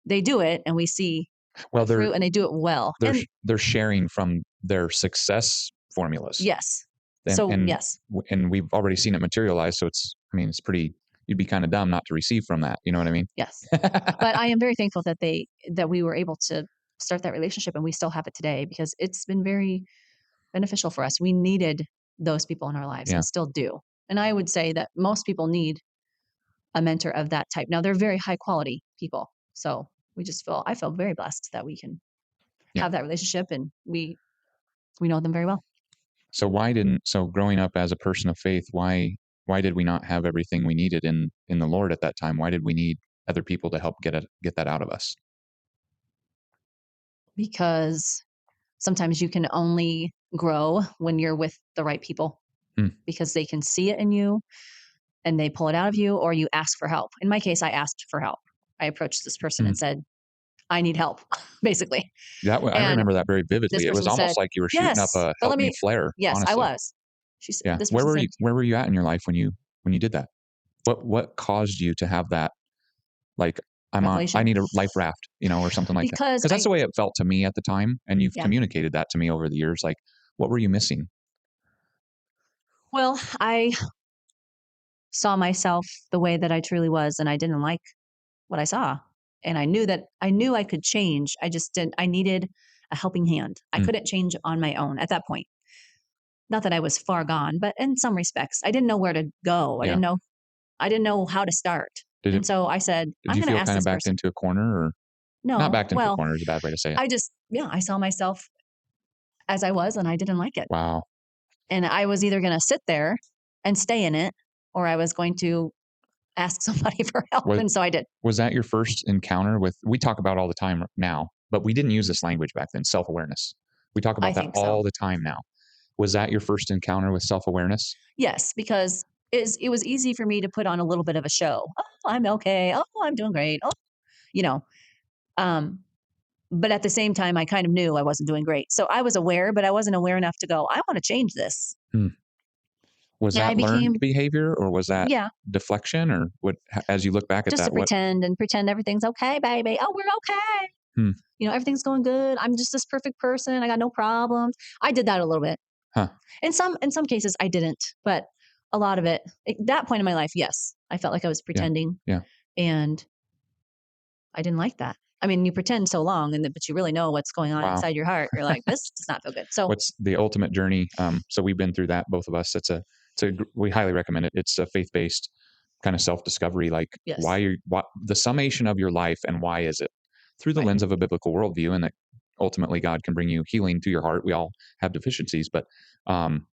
They do it, and we see Well, the fruit, and they do it well. And they're sharing from their success formulas, yes, and so and yes, and we've already seen it materialize. So I mean, it's pretty. You'd be kind of dumb not to receive from that. You know what I mean? yes. But I am very thankful that we were able to start that relationship, and we still have it today because it's been very beneficial for us. We needed those people in our lives Yeah, and still do. And I would say that most people need a mentor of that type. Now they're very high quality people. So I feel very blessed that we can yeah. have that relationship, and we know them very well. So growing up as a person of faith, why did we not have everything we needed in the Lord at that time? Why did we need other people to help get that out of us? Because sometimes you can only grow when you're with the right people Hmm, because they can see it in you and they pull it out of you, or you ask for help. In my case, I asked for help. I approached this person hmm. and said, I need help, basically. I And remember that very this vividly. It was person said, almost like you were shooting up yes, a but help me flare, yes, I honestly. was. Yeah. This person said, Where were you at in your life when you did that? What caused you to have that, like, I revelation? need a life raft, or something like that. Because Because that's the way it felt to me at the time, and you've yeah. communicated that to me over the years. Like, what were you missing? Well, I saw myself the way that I truly was, and I didn't like what I saw. And I knew I could change. I just didn't, I needed a helping hand. I Mm, couldn't change on my own at that point. Not that I was far gone, but in some respects, I didn't know where to go. yeah. I didn't know how to start. Did And it? so I said, Did I'm you going to feel ask kind of this backed person. into a corner, or not No, backed into a well, corner is a bad way to say it. I just, yeah, I saw myself as I was and I didn't like it. Wow. And I was either going to sit there and stay in it or I was going to ask somebody for help. Was And so I did. was that your first encounter with? We talk about all the time now, but we didn't use this language back then. Self awareness. We talk I about that think so. all the time now. Was that your first encounter with self awareness? Yes, because it was easy for me to put on a little bit of a show. Oh, I'm okay. Oh, I'm doing great. Oh, you know, um, but at the same time, I kind of knew I wasn't doing great. So I was aware, but I wasn't aware enough to go, I want to change this. Was And I that learned became, behavior, or was that yeah, deflection, or what? As you look back at just to that, what? pretend and pretend everything's okay, baby. Oh, we're okay. Hmm, Everything's going good. I'm just this perfect person. I got no problems. I did that a little bit. huh? In some cases I didn't, but a lot of it at that point in my life, yes, I felt like I was Yeah, pretending yeah. and I didn't like that. I mean, you pretend so long but you really know what's going on Wow. inside your heart. You're like, this does not feel good. So, What's the ultimate journey? So we've been through that, both of us. We highly recommend it. It's a faith based kind of self discovery. Like, yes, what the summation of your life, and why is it through the right. lens of a biblical worldview, and that ultimately God can bring you healing to your heart. We all have deficiencies, but um,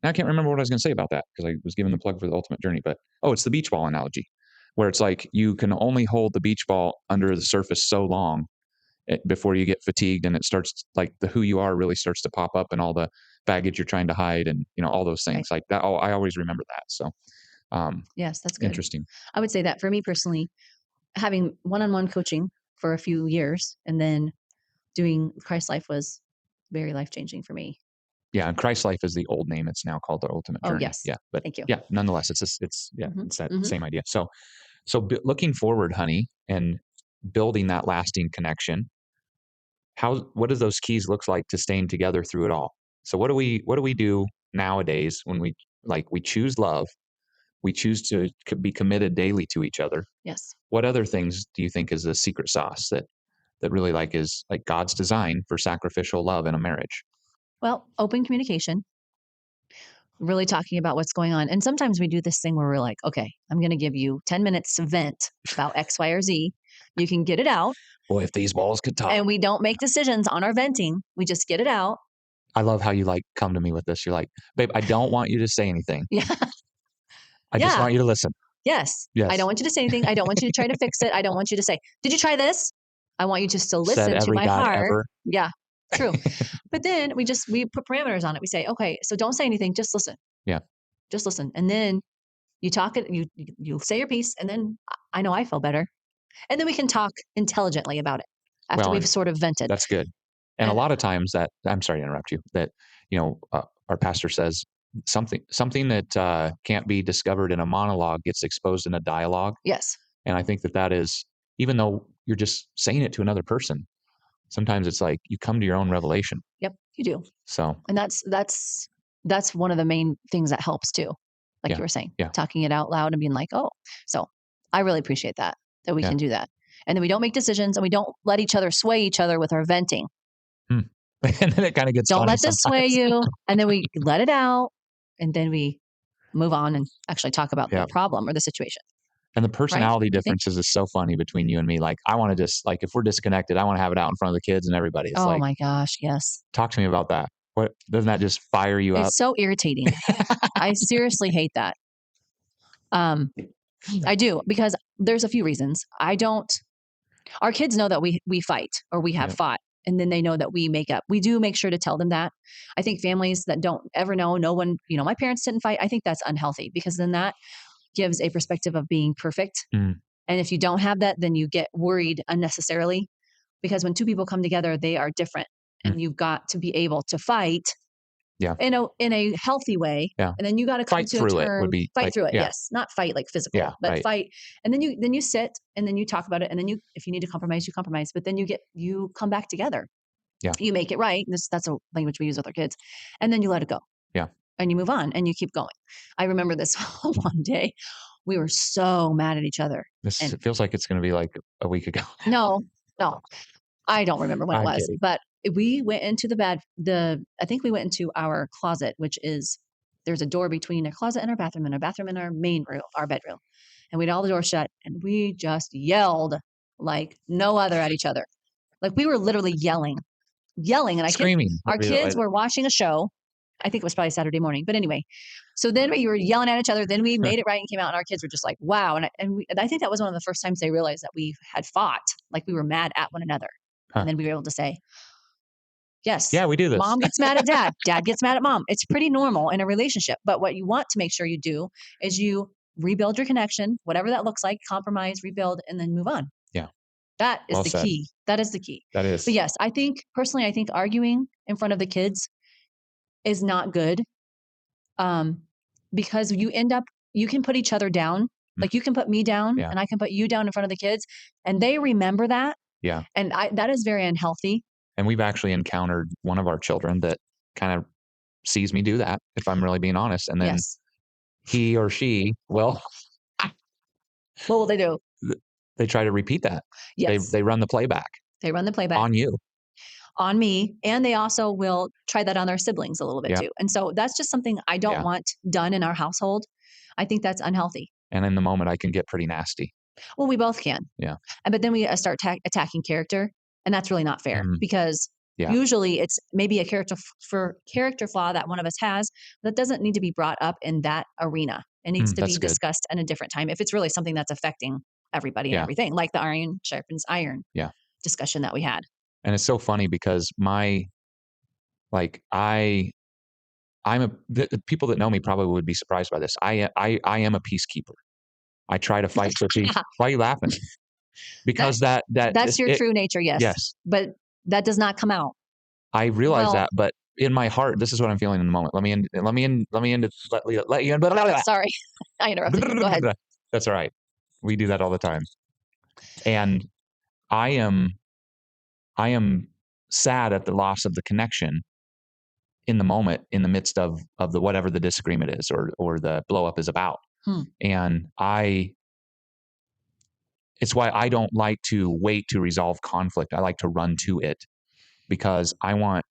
I can't remember what I was going to say about that because I was given the plug for the ultimate journey. But it's the beach ball analogy, where it's like you can only hold the beach ball under the surface so long before you get fatigued, and it starts like the who you are really starts to pop up, and all the baggage you're trying to hide, and all those Right. things like that. I always remember that. So um, Yes, that's good. interesting. I would say that for me personally, having one-on-one coaching for a few years and then doing Christ Life was very life-changing for me. Yeah, and Christ Life is the old name. It's now called the Ultimate Oh, Journey. yes. Yeah, but Thank you. yeah, nonetheless, Mhm. it's that Mhm. same idea. So looking forward, honey, and building that lasting connection. What does those keys look like to staying together through it all? So what do we do nowadays when we choose love, we choose to be committed daily to each other? Yes. What other things do you think is the secret sauce that really is like God's design for sacrificial love in a marriage? Well, open communication, really talking about what's going on. And sometimes we do this thing where we're like, okay, I'm going to give you 10 minutes to vent about X, Y, or Z. You can get it out. Boy, if these balls could talk. And we don't make decisions on our venting. We just get it out. I love how you come to me with this. You're like, babe, I don't want you to say anything. Yeah. I just Yeah. want you to listen. Yes. I don't Yes. want you to say anything. I don't want you to try to fix it. I don't want you to say, did you try this? I want you just to Said listen to every my God heart. ever. Yeah. True. But then we put parameters on it. We say, okay, so don't say anything. Just listen. Yeah. Just listen. And then you talk it, you say your piece, and then I know I feel better. And then we can talk intelligently about it after Well, we've and sort of vented. that's good. And a And lot of times that I'm sorry to interrupt you. That our pastor says something that can't be discovered in a monologue gets exposed in a dialogue. yes, And I think that is, even though you're just saying it to another person, sometimes it's like you come to your own revelation. yep, you do. So And that's one of the main things that helps too. Like yeah, you were saying, yeah, talking it out loud and being like, oh, so I really appreciate that we yeah. can do that. And then we don't make decisions and we don't let each other sway each other with our venting. Hmm. And then it kind of gets Don't funny let this sway sometimes. you. And then we let it out and then we move on and actually talk about the Yeah. problem or the situation. And the Right? personality You think? differences is so funny between you and me. Like, I want to just if we're disconnected, I want to have it out in front of the kids and everybody. It's Oh like, my gosh, yes. talk to me about that. What doesn't that just fire you up? It's so irritating. I seriously hate that. Um, I do because there's a few reasons. I don't our kids know that we fight or we have Yeah. fought and then they know that we make up. We do make sure to tell them that. I think families that don't ever know, no one, my parents didn't fight. I think that's unhealthy because then that gives a perspective of being perfect. Mm, And if you don't have that, then you get worried unnecessarily because when two people come together, they are different mm, and you've got to be able to fight Yeah. in a healthy way. Yeah. And then you got to come Fight to a through it would term, be fight like, through it. yeah. Yes. Not fight like Yeah. physical, but Right. fight. And then you sit and then you talk about it. And then if you need to compromise, you compromise, but then you come back together. Yeah. You make it right. That's a language we use with our kids. And then you let it go. Yeah. And you move on and you keep going. I remember this one day. We were so mad at each other. This And it feels like it's going to be like a week ago. no, no, I don't remember when it I'm was, kidding. but we went into I think we went into our closet, which is there's a door between a closet and our bathroom and our main room, our bedroom. And we had all the doors shut and we just yelled like no other at each other. Like we were literally yelling. And Screaming. our kids were watching a show. I think it was probably Saturday morning, but anyway. So then we were yelling at each other. Then we made it right and came out, and our kids were just like, "Wow!" And I think that was one of the first times they realized that we had fought, like we were mad at one another. Huh. And then we were able to say, "Yes, Yeah, we do this. mom gets mad at dad. Dad gets mad at mom." It's pretty normal in a relationship. But what you want to make sure you do is you rebuild your connection, whatever that looks like, compromise, rebuild, and then move on. Yeah. That is Well the said. key. That is the key. That is. But yes, I think personally, I think arguing in front of the kids is not good, um, because you can put each other down. Like you can put me down Yeah. and I can put you down in front of the kids, and they remember that. Yeah. And that is very unhealthy. And we've actually encountered one of our children that kind of sees me do that, if I'm really being honest. And then Yes. he or she, well, What will they do? they try to repeat that. Yes. They run the playback They run the playback on you. on me, and they also will try that on their siblings a little bit Yeah. too. And so that's just something I don't Yeah. want done in our household. I think that's unhealthy. And in the moment, I can get pretty nasty. Well, we both can. Yeah. But then we start attacking character, and that's really not fair because Yeah. usually it's maybe a character flaw that one of us has that doesn't need to be brought up in that arena. It needs to That's be good. discussed in a different time if it's really something that's affecting everybody and Yeah. everything, like the iron sharpens iron Yeah. discussion that we had. And it's so funny because the people that know me probably would be surprised by this. I am a peacekeeper. I try to fight for peace. Yeah. Why are you laughing? Because That's your true nature, yes. yes, But that does not come out. I realize Well, that, but in my heart, this is what I'm feeling in the moment. Let me let you in. Blah, blah, blah, sorry, I interrupted you. Go ahead. blah. That's all right. We do that all the time. And I am sad at the loss of the connection in the moment, in the midst of the whatever the disagreement is or the blow up is about. And it's why I don't like to wait to resolve conflict. I like to run to it because I want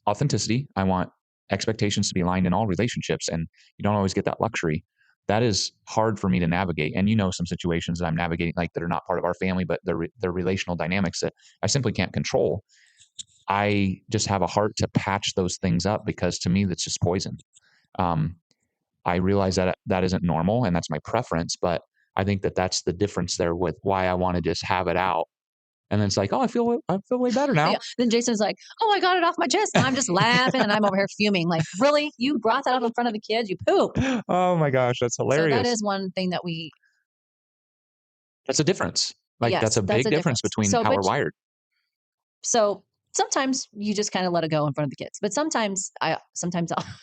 authenticity. I want expectations to be aligned in all relationships, and you don't always get that luxury. That is hard for me to navigate. And some situations that I'm navigating, like that are not part of our family, but they're relational dynamics that I simply can't control. I just have a heart to patch those things up because to me, that's just poison. I realize that that isn't normal and that's my preference, but I think that that's the difference there with why I want to just have it out. And then it's like, oh, I feel way better now. Yeah. Then Jason's like, "Oh, I got it off my chest," and I'm just laughing, and I'm over here fuming. Like, really? You brought that up in front of the kids? You poop. Oh my gosh, that's So hilarious. that is one thing that we. That's a difference. Like Yes, that's a that's big a difference difference. between how we're wired. So sometimes you just kind of let it go in front of the kids, but sometimes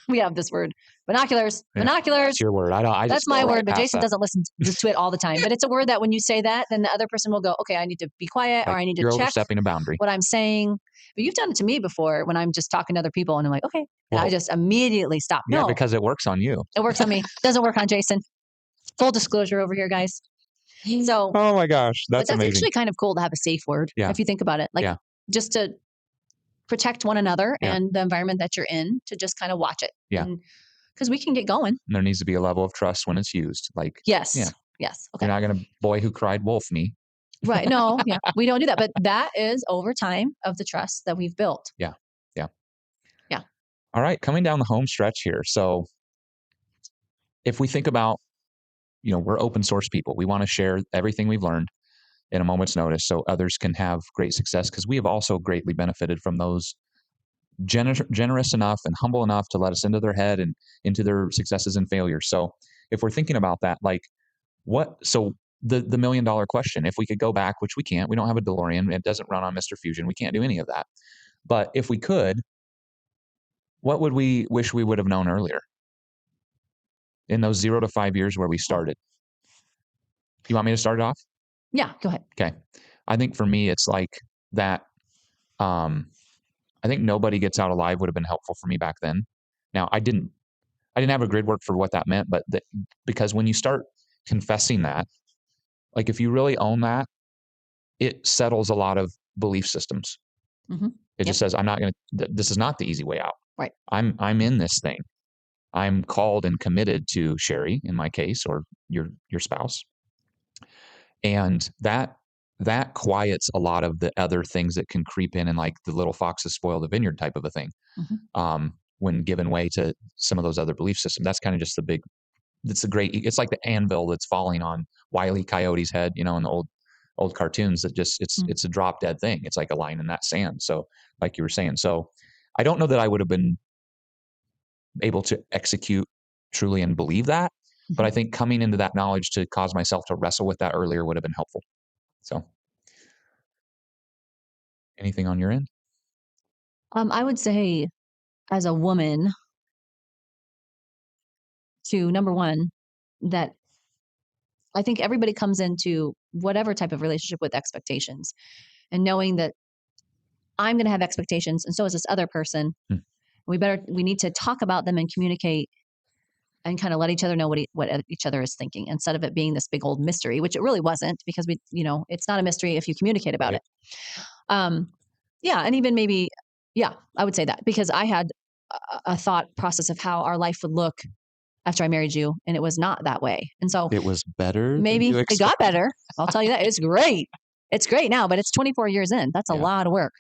we have this word binoculars. Yeah, Binoculars. that's your word. I That's just go my right word, but past Jason that. doesn't listen to it all the time. But it's a word that when you say that, then the other person will go, "Okay, I need to be quiet, or Like I need to you're check overstepping a boundary. what I'm saying." But you've done it to me before when I'm just talking to other people, and I'm like, "Okay," and I Well, just immediately stop. yeah, No, because it works on you. it works on me. Doesn't work on Jason. Full disclosure over here, guys. So, Oh my gosh, but that's that's amazing. actually kind of cool to have a safe word Yeah. if you think about it. Like Yeah. just to protect one another Yeah. and the environment that you're in, to just kind of watch it. Yeah. Because we can get going. And there needs to be a level of trust when it's used. Like, Yes. yeah, Yes. Okay. you're not going to boy who cried wolf me. Right. No, yeah, we don't do that. But that is over time of the trust that we've built. Yeah. Yeah. Yeah. All right. Coming down the home stretch here. So if we think about, we're open source people, we want to share everything we've learned in a moment's notice so others can have great success because we have also greatly benefited from those generous enough and humble enough to let us into their head and into their successes and failures. So if we're thinking about that, like the $1 million question, if we could go back, which we can't, we don't have a DeLorean, it doesn't run on Mr. Fusion, we can't do any of that. But if we could, what would we wish we would have known earlier in those 0 to 5 years where we Oh, started? You want me to start it off? yeah, go ahead. Okay. I think for me, it's like that. Um, I think nobody gets out alive would have been helpful for me back then. Now, I didn't have a grid work for what that meant, but because when you start confessing that, like if you really own that, it settles a lot of belief systems. Mhm. It Yep. just says, I'm not going to, this is not the easy way out. Right. I'm in this thing. I'm called and committed to Shari in my case, or your spouse. And that quiets a lot of the other things that can creep in and like the little foxes spoil the vineyard type of a thing. Mhm. When given way to some of those other belief systems, that's kind of just it's like the anvil that's falling on Wile E. Coyote's head, in the old cartoons that just Mm. it's a drop dead thing. It's like a line in that sand. So like you were saying, so I don't know that I would have been able to execute truly and believe that, but Mhm. I think coming into that knowledge to cause myself to wrestle with that earlier would have been helpful. So anything on your end? I would say as a woman to number 1, that I think everybody comes into whatever type of relationship with expectations and knowing that I'm going to have expectations and so is this other person. Hmm. We need to talk about them and communicate and kind of let each other know what each other is thinking instead of it being this big old mystery, which it really wasn't because it's not a mystery if you communicate about Right. it. Um, yeah. And even maybe, yeah, I would say that because I had a thought process of how our life would look after I married you, and it was not that way. And so It was better than maybe you it got expected. better. I'll tell you that. It's great. It's great now, but it's 24 years in. That's a Yeah. lot of work.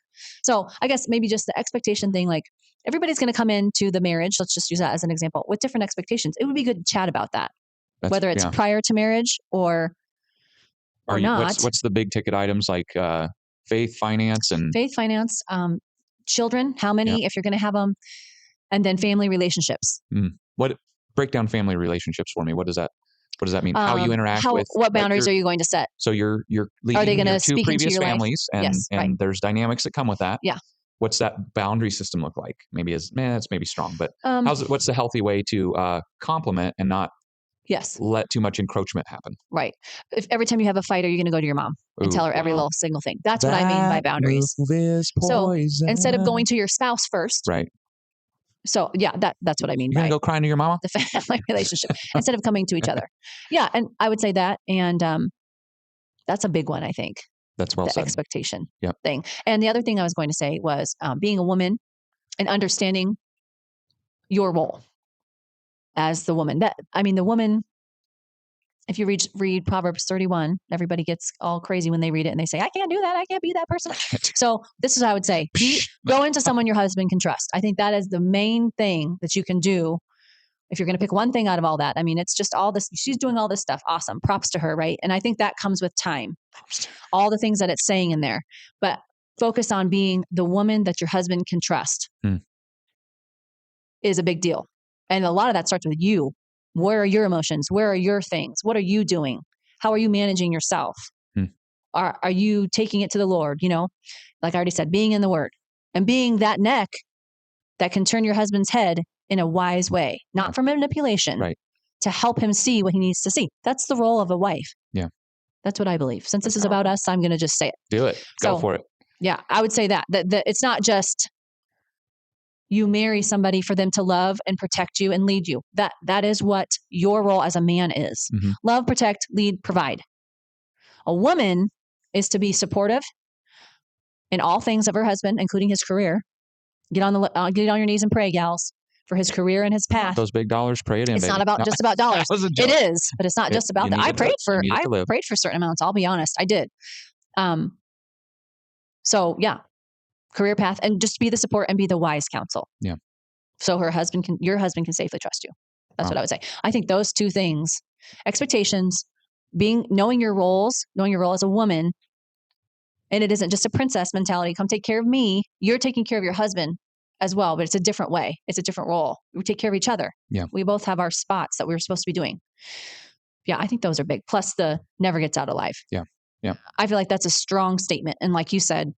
So I guess maybe just the expectation thing, like everybody's going to come into the marriage. Let's just use that as an example with different expectations. It would be good to chat about that, whether it's Yeah. prior to marriage or Are you not. what's the big ticket items like faith, finance, and Faith, finance, children, how yeah. many, if you're going to have them, and then family relationships. What break down family relationships for me? What does that mean? How you interact with What like boundaries are you going to set? so you're Are they leading going your to two speak into previous your life? families and Yes, right. there's dynamics that come with that. Yeah. What's that boundary system look like? Maybe that's maybe strong, but Um, what's the healthy way to complement and not yes. let too much encroachment happen? Right. If every time you have a fight, are you going to go to your mom and Ooh, tell her every wow. little single thing? That's what I mean by That move boundaries. is So instead of going poison. to your spouse first, Right. so yeah, that's what I mean You gonna by go crying to your mama? the family relationship instead of coming to each other. Yeah, and I would say that, and that's a big one. I think That's well the said. expectation Yep. thing. And the other thing I was going to say was being a woman and understanding your role as the woman. That I mean, the woman. If you read Proverbs 31, everybody gets all crazy when they read it and they say, I can't do that. I can't be that person. So this is what I would say. Go into someone your husband can trust. I think that is the main thing that you can do if you're going to pick one thing out of all that. I mean, it's just all this. She's doing all this stuff. Awesome. Props to her. Right. And I think that comes with time, all the things that it's saying in there. But focus on being the woman that your husband can trust Hmm. is a big deal. And a lot of that starts with you. Where are your emotions? Where are your things? What are you doing? How are you managing yourself? Hmm. Are you taking it to the Lord? Like I already said, being in the Word and being that neck that can turn your husband's head in a wise way, Yeah. not for manipulation, Right. to help him see what he needs to see. That's the role of a wife. Yeah. That's what I believe. Since That's this is about powerful. us, I'm going to just say it. Do it. Go So, for it. yeah, I would say that it's not just you marry somebody for them to love and protect you and lead you. That is what your role as a man is. Mm-hmm. Love, protect, lead, provide. A woman is to be supportive in all things of her husband, including his career. Get on your knees and pray, gals, for his career and his You want path. those big dollars? Pray it in, It's baby. not about No, just about that dollars. was a It joke. is, but it's not just about You that. need it I to live. prayed for certain amounts. I'll be honest, I did. So yeah, career path, and just be the support and be the wise counsel. Yeah. So your husband can safely trust you. That's what I would say. I think those two things, expectations, knowing your roles, knowing your role as a woman, and it isn't just a princess mentality. Come take care of me. You're taking care of your husband as well, but it's a different way. It's a different role. We take care of each other. Yeah. We both have our spots that we were supposed to be doing. Yeah, I think those are big. Plus the never gets out alive. Yeah. Yeah. I feel like that's a strong statement. And like you said,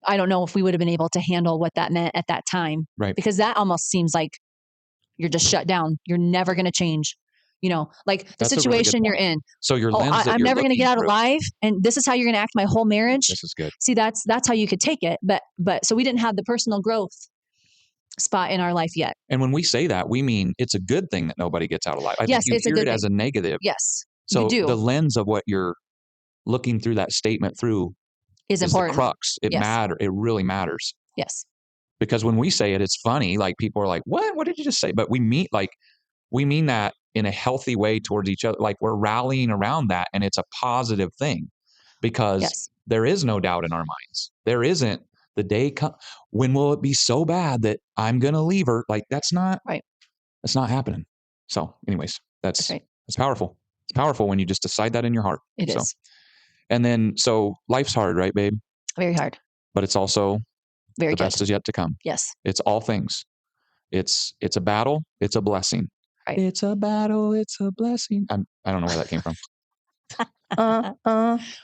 I don't know if we would have been able to handle what that meant at that time. Right. Because that almost seems like you're just shut down. You're never going to change. Like the That's a really good situation you're point. in. So your Oh, lens that I'm you're never going to looking get out through, alive, and this is how you're going to act my whole marriage. this is good. See, that's how you could take it. But so we didn't have the personal growth spot in our life yet. And when we say that, we mean it's a good thing that nobody gets out alive. I think Yes, you it's a hear good it as thing. a negative. Yes, you So the do lens of what you're looking through that statement through is is the important. crux. It Yes, really matters. yes, Because when we say it, it's funny. Like people are like, "What? What did you just say?" But we mean that in a healthy way towards each other. Like we're rallying around that, and it's a positive thing because yes, there is no doubt in our minds. There isn't the day when will it be so bad that I'm going to leave her? Like right. that's not happening. So, anyways, That's right. that's powerful. It's powerful when you just decide that in your heart. It So, is and then life's hard, right, babe? very hard, But it's also very the good. best is yet to come. Yes, It's all things. It's a battle. It's a blessing. right. It's a battle. It's a blessing. I don't know where that came from.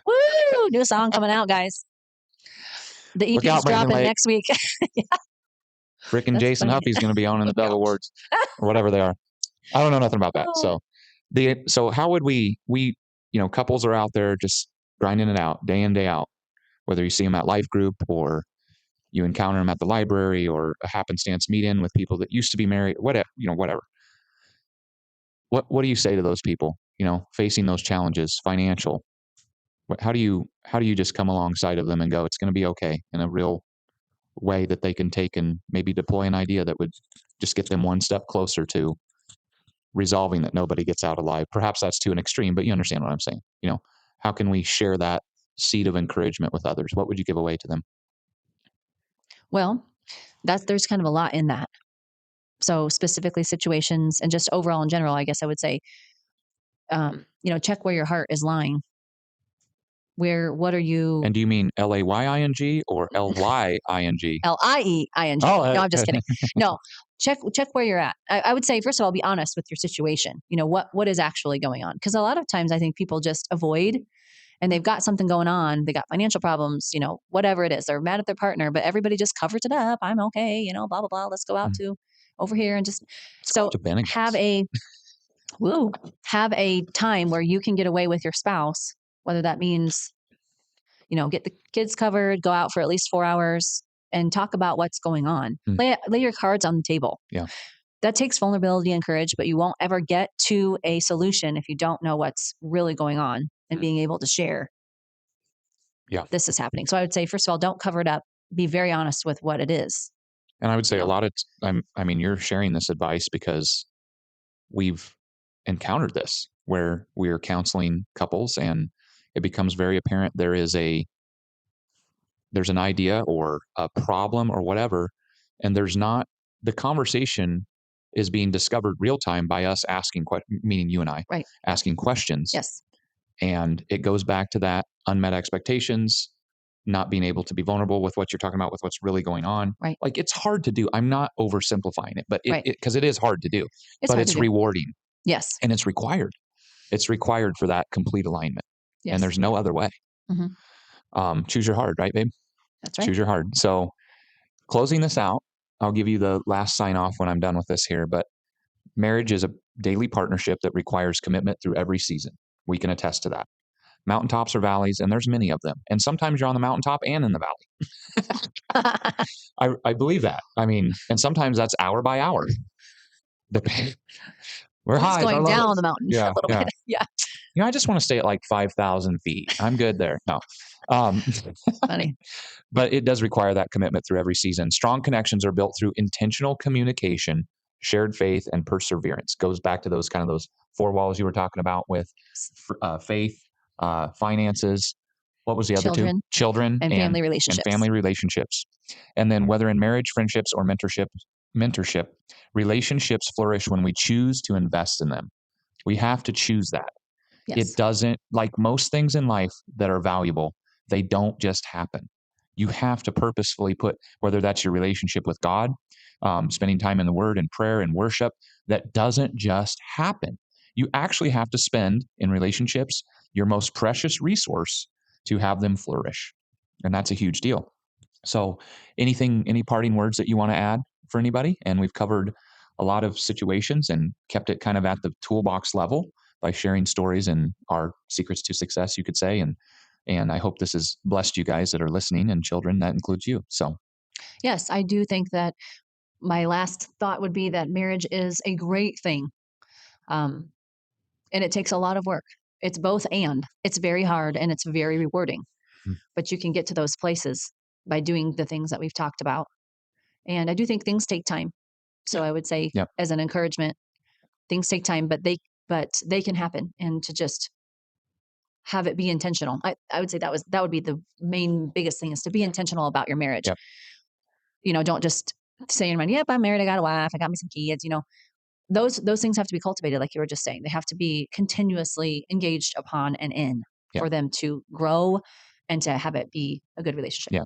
Woo! New song coming out, guys. The Look EP's out, Brandon dropping Lake. next week. Frickin' That's Jason funny. Huffy's going to be on in the Look Dove out. Awards or whatever they are. I don't know nothing about that. Oh. So how would we couples are out there just grinding it out day in day out, whether you see them at life group or you encounter them at the library or a happenstance meet in with people that used to be married, whatever. What do you say to those people? Facing those challenges, financial. How do you just come alongside of them and go, it's going to be okay in a real way that they can take and maybe deploy an idea that would just get them one step closer to resolving that nobody gets out alive. Perhaps that's to an extreme, but you understand what I'm saying. How can we share that seed of encouragement with others? What would you give away to them? Well, there's kind of a lot in that. So specifically situations and just overall in general, I guess I would say, check where your heart is lying. What are you? And do you mean LAYING or LYING? Lying. Oh, No, I'm just kidding. No, check where you're at. I would say first of all, be honest with your situation. What is actually going on? Because a lot of times I think people just avoid, and they've got something going on. They got financial problems. Whatever it is, they're mad at their partner, but everybody just covers it up. I'm okay. Blah blah blah. Let's go out to over here and just Let's go so to Bennigan's. have a time where you can get away with your spouse, whether that means get the kids covered, go out for at least 4 hours and talk about what's going on. Lay your cards on the table. Yeah. That takes vulnerability and courage, but you won't ever get to a solution if you don't know what's really going on and being able to share. Yeah. This is happening. So I would say, first of all, don't cover it up. Be very honest with what it is. And I would say a lot of, you're sharing this advice because we've encountered this where we're counseling couples and it becomes very apparent there's an idea or a problem or whatever, and the conversation is being discovered real time by us asking meaning you and I, right, asking questions. Yes. And it goes back to that unmet expectations, not being able to be vulnerable with what you're talking about, with what's really going on. Right. Like it's hard to do. I'm not oversimplifying it, but because it is hard to do, but it's rewarding. Yes. And it's required. It's required for that complete alignment. Yes. And there's no other way. Choose your hard, right, babe? That's right. Choose your hard. So closing this out, I'll give you the last sign off when I'm done with this here, but marriage is a daily partnership that requires commitment through every season. We can attest to that. Mountaintops or valleys, and there's many of them. And sometimes you're on the mountaintop and in the valley. I believe that. And sometimes that's hour by hour. We're high. Going down the mountain a little bit. Yeah. I just want to stay at like 5,000 feet. I'm good there. No. Funny. But it does require that commitment through every season. Strong connections are built through intentional communication, shared faith, and perseverance. Goes back to those four walls you were talking about with faith, finances. What was the other two? Children and family relationships. And then whether in marriage, friendships, or mentorship, relationships flourish when we choose to invest in them. We have to choose that. Yes. It doesn't, like most things in life that are valuable, they don't just happen. You have to purposefully put, whether that's your relationship with God, spending time in the Word and prayer and worship, that doesn't just happen. You actually have to spend in relationships your most precious resource to have them flourish. And that's a huge deal. So, anything, any parting words that you want to add for anybody? And we've covered a lot of situations and kept it kind of at the toolbox level by sharing stories and our secrets to success, you could say. And I hope this has blessed you guys that are listening, and children, that includes you. So, Yes, I do think that my last thought would be that marriage is a great thing. Um, and it takes a lot of work. It's both and. It's very hard and it's very rewarding, mm, but you can get to those places by doing the things that we've talked about. And I do think things take time. So yeah, I would say yeah, as an encouragement, things take time, but they can happen, and to just have it be intentional. I would say that would be the main biggest thing, is to be intentional about your marriage. yeah, Don't just say in your mind, "Yep, I'm married, I got a wife, I got me some kids." Those things have to be cultivated, like you were just saying. They have to be continuously engaged upon and in yeah, for them to grow and to have it be a good relationship. yeah.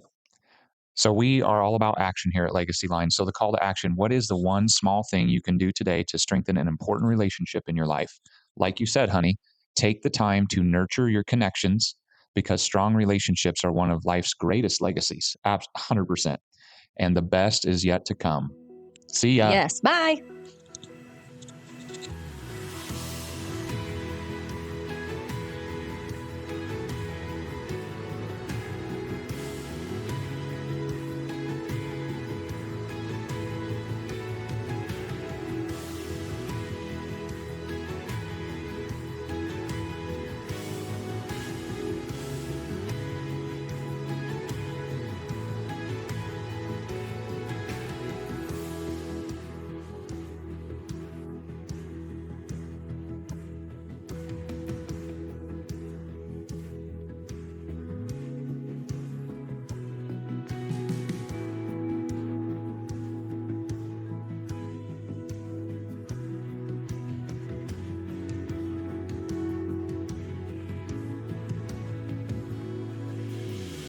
So we are all about action here at Legacy Line. So the call to action, what is the one small thing you can do today to strengthen an important relationship in your life? Like you said, honey, take the time to nurture your connections, because strong relationships are one of life's greatest legacies. 100%. And the best is yet to come. See ya. Yes. Bye.